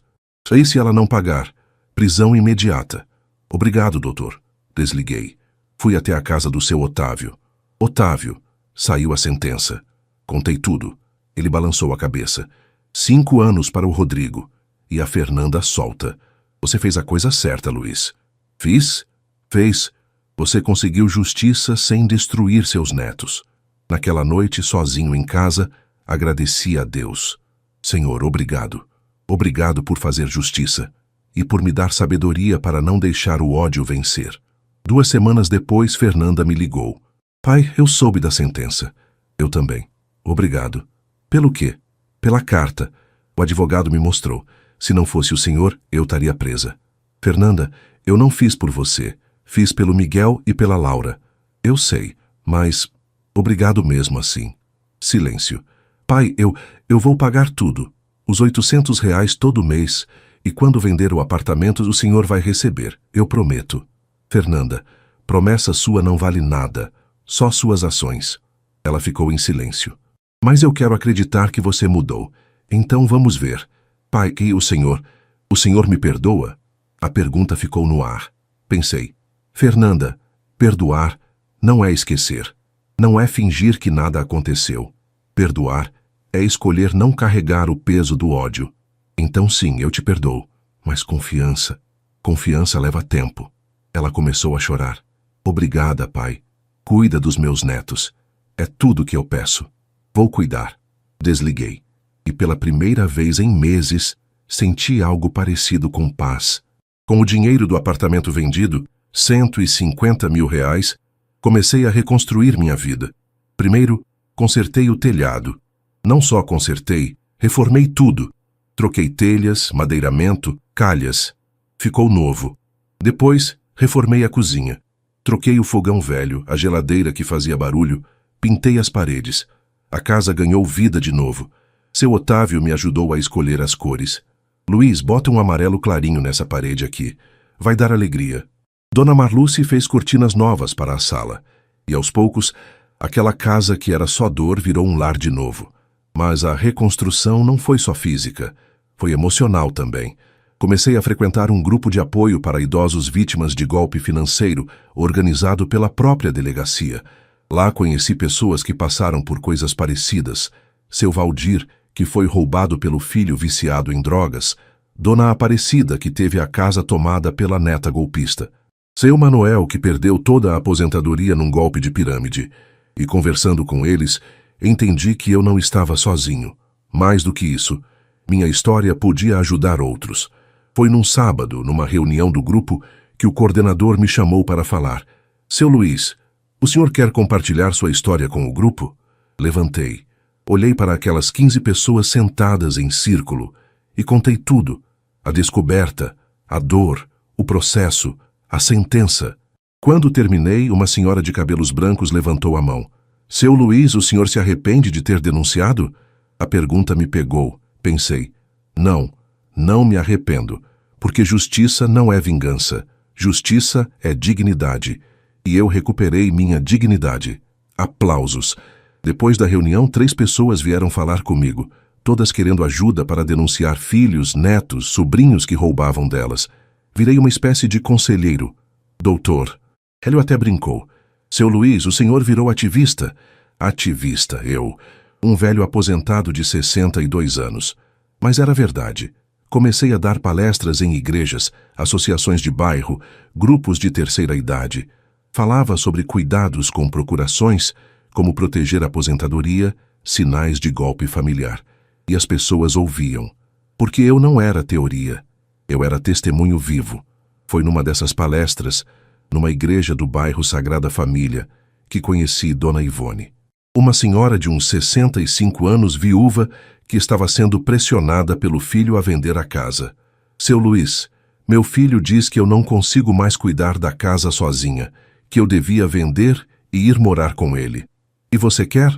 E se ela não pagar? Prisão imediata. Obrigado, doutor. Desliguei. Fui até a casa do seu Otávio. Otávio. Saiu a sentença. Contei tudo. Ele balançou a cabeça. 5 anos para o Rodrigo. E a Fernanda solta. Você fez a coisa certa, Luiz. Fiz? Fez. Você conseguiu justiça sem destruir seus netos. Naquela noite, sozinho em casa, agradeci a Deus. Senhor, obrigado. Obrigado por fazer justiça. E por me dar sabedoria para não deixar o ódio vencer. 2 semanas depois, Fernanda me ligou. Pai, eu soube da sentença. Eu também. Obrigado. Pelo quê? Pela carta. O advogado me mostrou. Se não fosse o senhor, eu estaria presa. Fernanda, eu não fiz por você. Fiz pelo Miguel e pela Laura. Eu sei, mas obrigado mesmo assim. Silêncio. Pai, eu vou pagar tudo. Os 800 reais todo mês. E quando vender o apartamento, o senhor vai receber. Eu prometo. Fernanda, promessa sua não vale nada. Só suas ações. Ela ficou em silêncio. Mas eu quero acreditar que você mudou. Então vamos ver. Pai, e o senhor me perdoa? A pergunta ficou no ar. Pensei. Fernanda, perdoar não é esquecer. Não é fingir que nada aconteceu. Perdoar é escolher não carregar o peso do ódio. Então sim, eu te perdoo. Mas confiança. Confiança leva tempo. Ela começou a chorar. Obrigada, pai. Cuida dos meus netos. É tudo que eu peço. Vou cuidar. Desliguei. E pela primeira vez em meses, senti algo parecido com paz. Com o dinheiro do apartamento vendido, 150 mil reais, comecei a reconstruir minha vida. Primeiro, consertei o telhado. Não só consertei, reformei tudo. Troquei telhas, madeiramento, calhas. Ficou novo. Depois, reformei a cozinha. Troquei o fogão velho, a geladeira que fazia barulho, pintei as paredes. A casa ganhou vida de novo. Seu Otávio me ajudou a escolher as cores. Luiz, bota um amarelo clarinho nessa parede aqui. Vai dar alegria. Dona Marluce fez cortinas novas para a sala. E aos poucos, aquela casa que era só dor virou um lar de novo. Mas a reconstrução não foi só física, foi emocional também. Comecei a frequentar um grupo de apoio para idosos vítimas de golpe financeiro, organizado pela própria delegacia. Lá conheci pessoas que passaram por coisas parecidas. Seu Valdir, que foi roubado pelo filho viciado em drogas. Dona Aparecida, que teve a casa tomada pela neta golpista. Seu Manuel, que perdeu toda a aposentadoria num golpe de pirâmide. E conversando com eles, entendi que eu não estava sozinho. Mais do que isso, minha história podia ajudar outros. Foi num sábado, numa reunião do grupo, que o coordenador me chamou para falar. Seu Luiz, o senhor quer compartilhar sua história com o grupo? Levantei. Olhei para aquelas 15 pessoas sentadas em círculo e contei tudo. A descoberta, a dor, o processo, a sentença. Quando terminei, uma senhora de cabelos brancos levantou a mão. Seu Luiz, o senhor se arrepende de ter denunciado? A pergunta me pegou. Pensei, não me arrependo, Porque justiça não é vingança. Justiça é dignidade. E eu recuperei minha dignidade. Aplausos. Depois da reunião, 3 pessoas vieram falar comigo, todas querendo ajuda para denunciar filhos, netos, sobrinhos que roubavam delas. Virei uma espécie de conselheiro. Doutor. Hélio até brincou. Seu Luiz, o senhor virou ativista. Ativista, eu. Um velho aposentado de 62 anos. Mas era verdade. Comecei a dar palestras em igrejas, associações de bairro, grupos de terceira idade. Falava sobre cuidados com procurações, como proteger a aposentadoria, sinais de golpe familiar. E as pessoas ouviam. Porque eu não era teoria. Eu era testemunho vivo. Foi numa dessas palestras, numa igreja do bairro Sagrada Família, que conheci Dona Ivone. Uma senhora de uns 65 anos, viúva, que estava sendo pressionada pelo filho a vender a casa. Seu Luiz, meu filho diz que eu não consigo mais cuidar da casa sozinha, que eu devia vender e ir morar com ele. E você quer?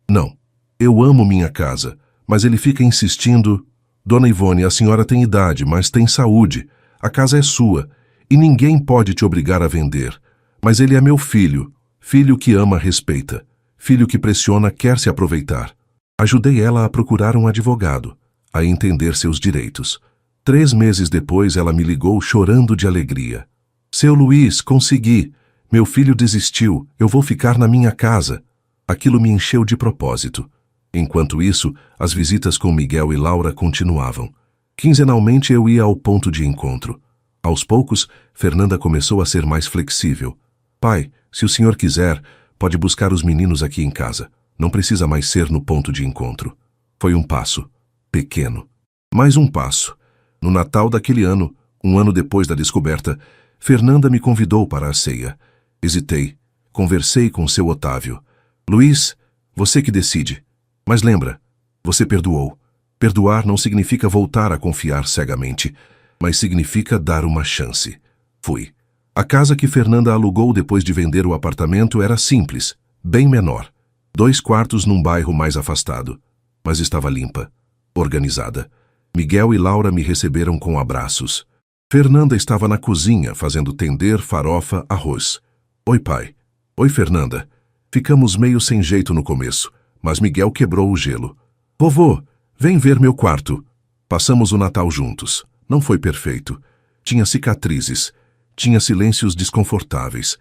Não. Eu amo minha casa, mas ele fica insistindo. Dona Ivone, a senhora tem idade, mas tem saúde. A casa é sua, e ninguém pode te obrigar a vender. Mas ele é meu filho, filho que ama, respeita. Filho que pressiona, quer se aproveitar. Ajudei ela a procurar um advogado, a entender seus direitos. 3 meses depois, ela me ligou chorando de alegria. Seu Luiz, consegui. Meu filho desistiu. Eu vou ficar na minha casa. Aquilo me encheu de propósito. Enquanto isso, as visitas com Miguel e Laura continuavam. Quinzenalmente eu ia ao ponto de encontro. Aos poucos, Fernanda começou a ser mais flexível. Pai, se o senhor quiser, pode buscar os meninos aqui em casa. Não precisa mais ser no ponto de encontro. Foi um passo. Pequeno. Mais um passo. No Natal daquele ano, um ano depois da descoberta, Fernanda me convidou para a ceia. Hesitei. Conversei com seu Otávio. Luiz, você que decide. Mas lembra, você perdoou. Perdoar não significa voltar a confiar cegamente, mas significa dar uma chance. Fui. A casa que Fernanda alugou depois de vender o apartamento era simples, bem menor. 2 quartos num bairro mais afastado. Mas estava limpa, organizada. Miguel e Laura me receberam com abraços. Fernanda estava na cozinha fazendo tender, farofa, arroz. Oi, pai. Oi, Fernanda. Ficamos meio sem jeito no começo, mas Miguel quebrou o gelo. Vovô, vem ver meu quarto. Passamos o Natal juntos. Não foi perfeito. Tinha cicatrizes. Tinha silêncios desconfortáveis.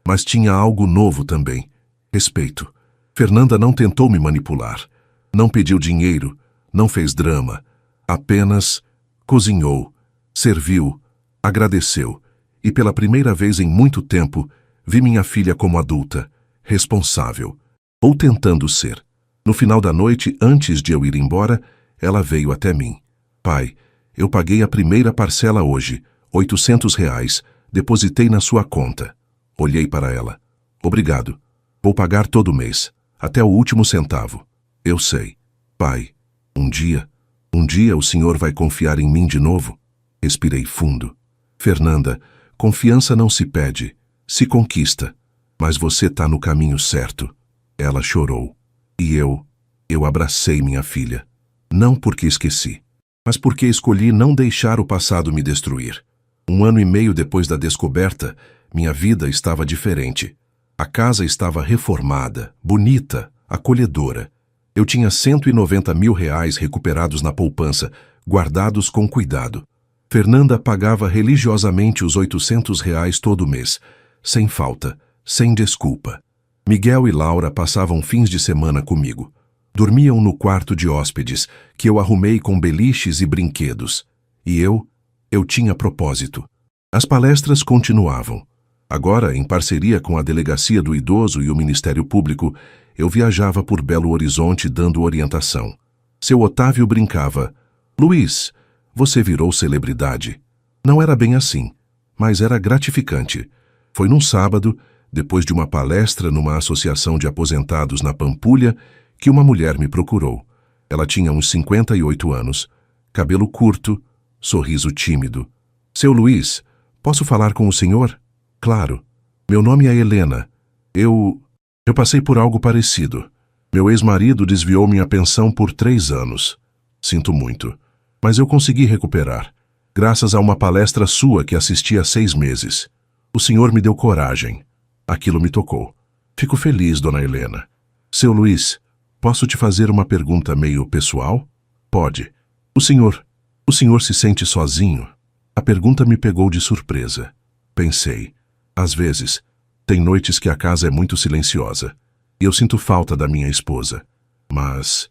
Mas tinha algo novo também. Respeito. Fernanda não tentou me manipular. Não pediu dinheiro. Não fez drama. Apenas cozinhou, serviu, agradeceu. E pela primeira vez em muito tempo, vi minha filha como adulta, responsável. Ou tentando ser. No final da noite, antes de eu ir embora, ela veio até mim. Pai, eu paguei a primeira parcela hoje, R$ 800, depositei na sua conta. Olhei para ela. Obrigado. Vou pagar todo mês, até o último centavo. Eu sei. Pai, um dia o senhor vai confiar em mim de novo? Respirei fundo. Fernanda, confiança não se pede, se conquista. Mas você tá no caminho certo. Ela chorou. E eu abracei minha filha. Não porque esqueci, mas porque escolhi não deixar o passado me destruir. 1 ano e meio depois da descoberta, minha vida estava diferente. A casa estava reformada, bonita, acolhedora. Eu tinha R$ 190 mil recuperados na poupança, guardados com cuidado. Fernanda pagava religiosamente os R$ 800 todo mês, sem falta, sem desculpa. Miguel e Laura passavam fins de semana comigo. Dormiam no quarto de hóspedes, que eu arrumei com beliches e brinquedos. E eu tinha propósito. As palestras continuavam. Agora, em parceria com a Delegacia do Idoso e o Ministério Público, eu viajava por Belo Horizonte dando orientação. Seu Otávio brincava. Luiz, você virou celebridade. Não era bem assim, mas era gratificante. Foi num sábado, depois de uma palestra numa associação de aposentados na Pampulha, que uma mulher me procurou. Ela tinha uns 58 anos, cabelo curto, sorriso tímido. Seu Luiz, posso falar com o senhor? Claro. Meu nome é Helena. Eu passei por algo parecido. Meu ex-marido desviou minha pensão por 3 anos. Sinto muito, mas eu consegui recuperar. Graças a uma palestra sua que assisti há 6 meses. O senhor me deu coragem. Aquilo me tocou. Fico feliz, dona Helena. Seu Luiz, posso te fazer uma pergunta meio pessoal? Pode. O senhor se sente sozinho? A pergunta me pegou de surpresa. Pensei. Às vezes, tem noites que a casa é muito silenciosa e eu sinto falta da minha esposa. Mas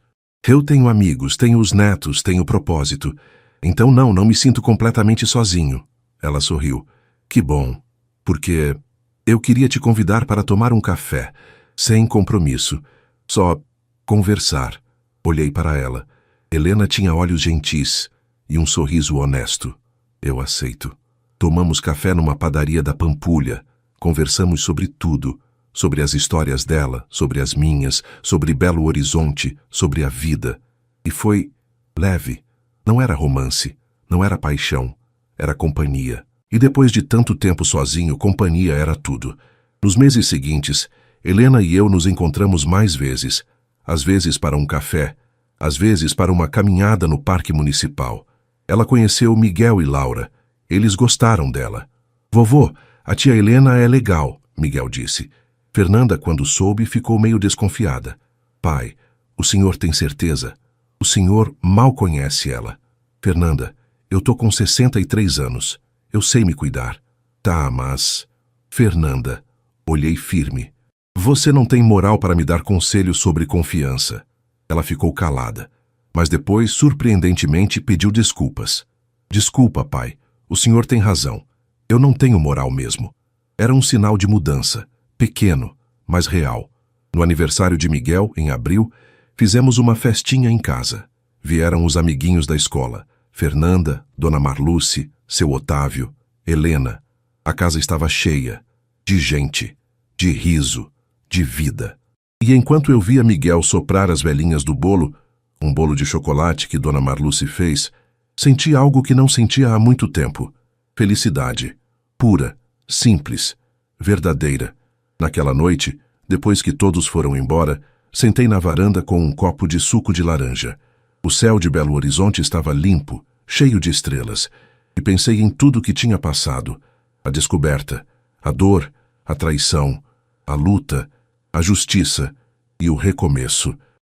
eu tenho amigos, tenho os netos, tenho propósito. Então não me sinto completamente sozinho. Ela sorriu. Que bom, porque eu queria te convidar para tomar um café, sem compromisso, só conversar. Olhei para ela. Helena tinha olhos gentis e um sorriso honesto. Eu aceito. Tomamos café numa padaria da Pampulha. Conversamos sobre tudo, sobre as histórias dela, sobre as minhas, sobre Belo Horizonte, sobre a vida. E foi leve. Não era romance, não era paixão, era companhia. E depois de tanto tempo sozinho, companhia era tudo. Nos meses seguintes, Helena e eu nos encontramos mais vezes. Às vezes para um café, às vezes para uma caminhada no parque municipal. Ela conheceu Miguel e Laura. Eles gostaram dela. Vovô, a tia Helena é legal, Miguel disse. Fernanda, quando soube, ficou meio desconfiada. Pai, o senhor tem certeza? O senhor mal conhece ela. Fernanda, eu tô com 63 anos. Eu sei me cuidar. Tá, mas... Fernanda, olhei firme. Você não tem moral para me dar conselhos sobre confiança. Ela ficou calada, mas depois, surpreendentemente, pediu desculpas. Desculpa, pai. O senhor tem razão. Eu não tenho moral mesmo. Era um sinal de mudança, pequeno, mas real. No aniversário de Miguel, em abril, fizemos uma festinha em casa. Vieram os amiguinhos da escola. Fernanda, Dona Marluce, seu Otávio, Helena. A casa estava cheia, de gente, de riso, de vida. E enquanto eu via Miguel soprar as velhinhas do bolo, um bolo de chocolate que Dona Marluce fez, senti algo que não sentia há muito tempo. Felicidade, pura, simples, verdadeira. Naquela noite, depois que todos foram embora, sentei na varanda com um copo de suco de laranja. O céu de Belo Horizonte estava limpo, cheio de estrelas, e pensei em tudo que tinha passado. A descoberta, a dor, a traição, a luta, a justiça e o recomeço.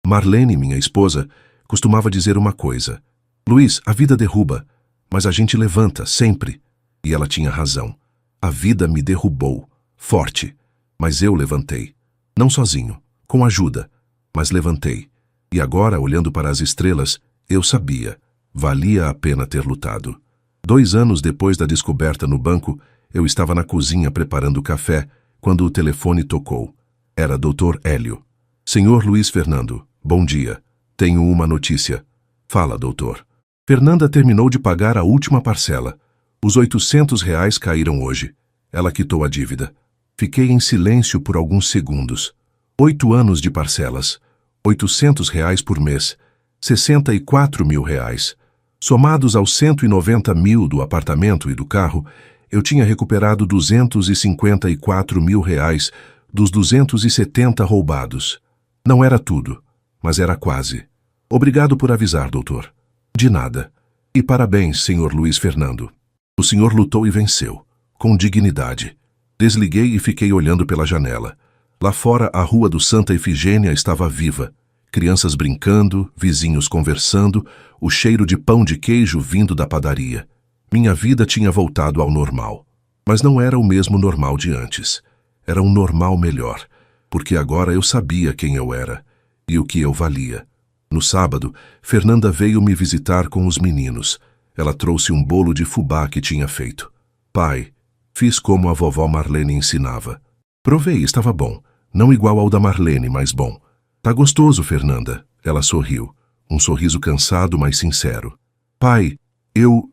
Marlene, minha esposa, costumava dizer uma coisa. Luiz, a vida derruba, mas a gente levanta, sempre. E ela tinha razão. A vida me derrubou, forte, mas eu levantei. Não sozinho, com ajuda, mas levantei. E agora, olhando para as estrelas, eu sabia, valia a pena ter lutado. 2 anos depois da descoberta no banco, eu estava na cozinha preparando café, quando o telefone tocou. Era Dr. Hélio. Senhor Luiz Fernando, bom dia. Tenho uma notícia. Fala, doutor. Fernanda terminou de pagar a última parcela. Os R$ 800 caíram hoje. Ela quitou a dívida. Fiquei em silêncio por alguns segundos. 8 anos de parcelas. R$ 800 por mês. 64 mil reais. Somados aos 190 mil do apartamento e do carro, eu tinha recuperado 254 mil reais dos 270 roubados. Não era tudo, mas era quase. Obrigado por avisar, doutor. De nada. E parabéns, senhor Luiz Fernando. O senhor lutou e venceu, com dignidade. Desliguei e fiquei olhando pela janela. Lá fora, a rua do Santa Efigênia estava viva. Crianças brincando, vizinhos conversando, o cheiro de pão de queijo vindo da padaria. Minha vida tinha voltado ao normal. Mas não era o mesmo normal de antes. Era um normal melhor, porque agora eu sabia quem eu era e o que eu valia. No sábado, Fernanda veio me visitar com os meninos. Ela trouxe um bolo de fubá que tinha feito. Pai, fiz como a vovó Marlene ensinava. Provei, estava bom. Não igual ao da Marlene, mas bom. Tá gostoso, Fernanda. Ela sorriu. Um sorriso cansado, mas sincero. Pai, eu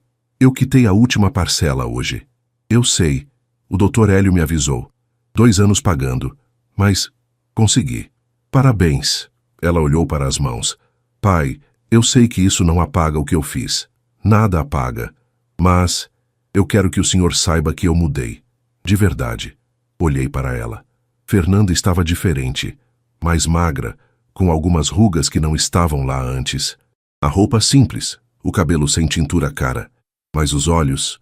quitei a última parcela hoje. Eu sei. O Dr. Hélio me avisou. 2 anos pagando. Mas consegui. Parabéns. Ela olhou para as mãos. Pai, eu sei que isso não apaga o que eu fiz. Nada apaga. Mas eu quero que o senhor saiba que eu mudei. De verdade. Olhei para ela. Fernanda estava diferente. Mais magra, com algumas rugas que não estavam lá antes. A roupa simples, o cabelo sem tintura cara. Mas os olhos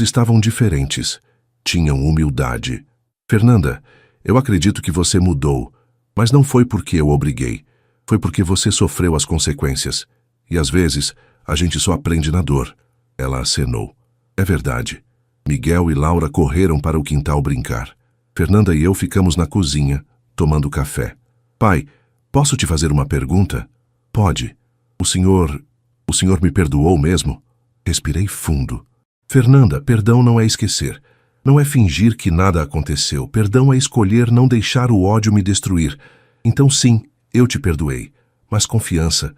estavam diferentes. Tinham humildade. Fernanda, eu acredito que você mudou, mas não foi porque eu obriguei. Foi porque você sofreu as consequências. E às vezes, a gente só aprende na dor. Ela acenou. É verdade. Miguel e Laura correram para o quintal brincar. Fernanda e eu ficamos na cozinha, tomando café. Pai, posso te fazer uma pergunta? Pode. O senhor me perdoou mesmo? Respirei fundo. Fernanda, perdão não é esquecer. Não é fingir que nada aconteceu. Perdão é escolher não deixar o ódio me destruir. Então sim, eu te perdoei. Mas confiança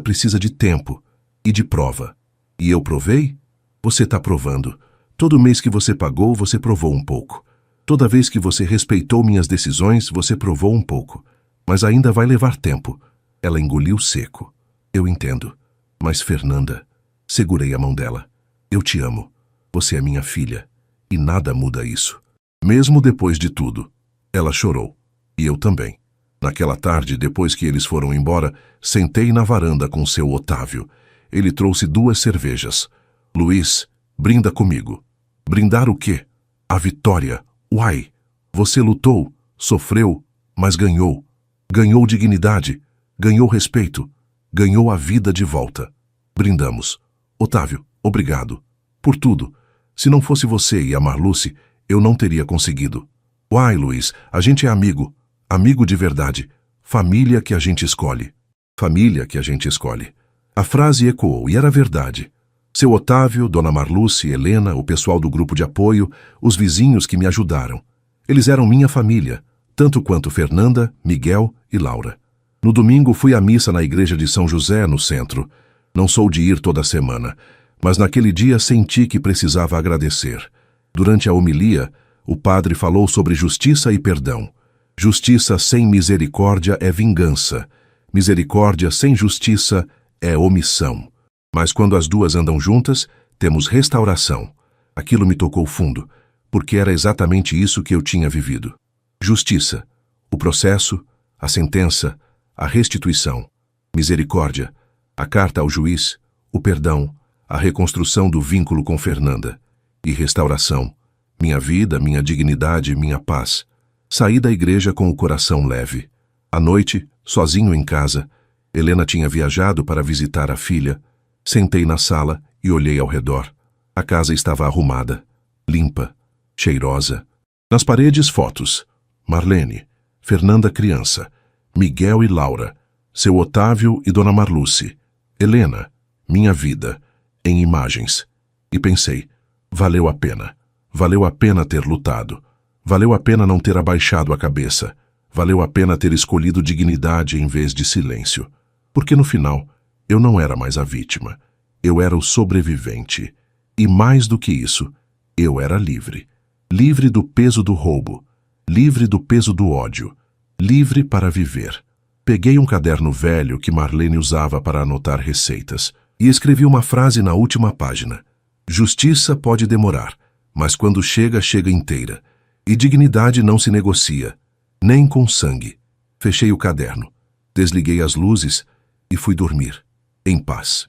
precisa de tempo e de prova. E eu provei? Você está provando. Todo mês que você pagou, você provou um pouco. Toda vez que você respeitou minhas decisões, você provou um pouco. Mas ainda vai levar tempo. Ela engoliu seco. Eu entendo. Mas Fernanda, segurei a mão dela. Eu te amo. Você é minha filha. E nada muda isso. Mesmo depois de tudo. Ela chorou. E eu também. Naquela tarde, depois que eles foram embora, sentei na varanda com seu Otávio. Ele trouxe 2 cervejas. Luiz, brinda comigo. Brindar o quê? A vitória. Uai! Você lutou, sofreu, mas ganhou. Ganhou dignidade, ganhou respeito, ganhou a vida de volta. Brindamos. Otávio, obrigado. Por tudo. Se não fosse você e a Marluce, eu não teria conseguido. Uai, Luiz, a gente é amigo. Amigo de verdade. Família que a gente escolhe. Família que a gente escolhe. A frase ecoou e era verdade. Seu Otávio, Dona Marluce, Helena, o pessoal do grupo de apoio, os vizinhos que me ajudaram. Eles eram minha família, tanto quanto Fernanda, Miguel e Laura. No domingo fui à missa na igreja de São José, no centro. Não sou de ir toda semana, mas naquele dia senti que precisava agradecer. Durante a homilia, o padre falou sobre justiça e perdão. Justiça sem misericórdia é vingança. Misericórdia sem justiça é omissão. Mas quando as duas andam juntas, temos restauração. Aquilo me tocou fundo, porque era exatamente isso que eu tinha vivido. Justiça, o processo, a sentença, a restituição. Misericórdia, a carta ao juiz, o perdão, a reconstrução do vínculo com Fernanda. E restauração, minha vida, minha dignidade, minha paz. Saí da igreja com o coração leve. À noite, sozinho em casa, Helena tinha viajado para visitar a filha. Sentei na sala e olhei ao redor. A casa estava arrumada, limpa, cheirosa. Nas paredes, fotos. Marlene, Fernanda criança, Miguel e Laura, seu Otávio e Dona Marluce, Helena, minha vida, em imagens. E pensei, valeu a pena. Valeu a pena ter lutado. Valeu a pena não ter abaixado a cabeça. Valeu a pena ter escolhido dignidade em vez de silêncio. Porque no final, eu não era mais a vítima. Eu era o sobrevivente. E mais do que isso, eu era livre. Livre do peso do roubo. Livre do peso do ódio. Livre para viver. Peguei um caderno velho que Marlene usava para anotar receitas e escrevi uma frase na última página. Justiça pode demorar, mas quando chega, chega inteira. E dignidade não se negocia, nem com sangue. Fechei o caderno, desliguei as luzes e fui dormir, em paz.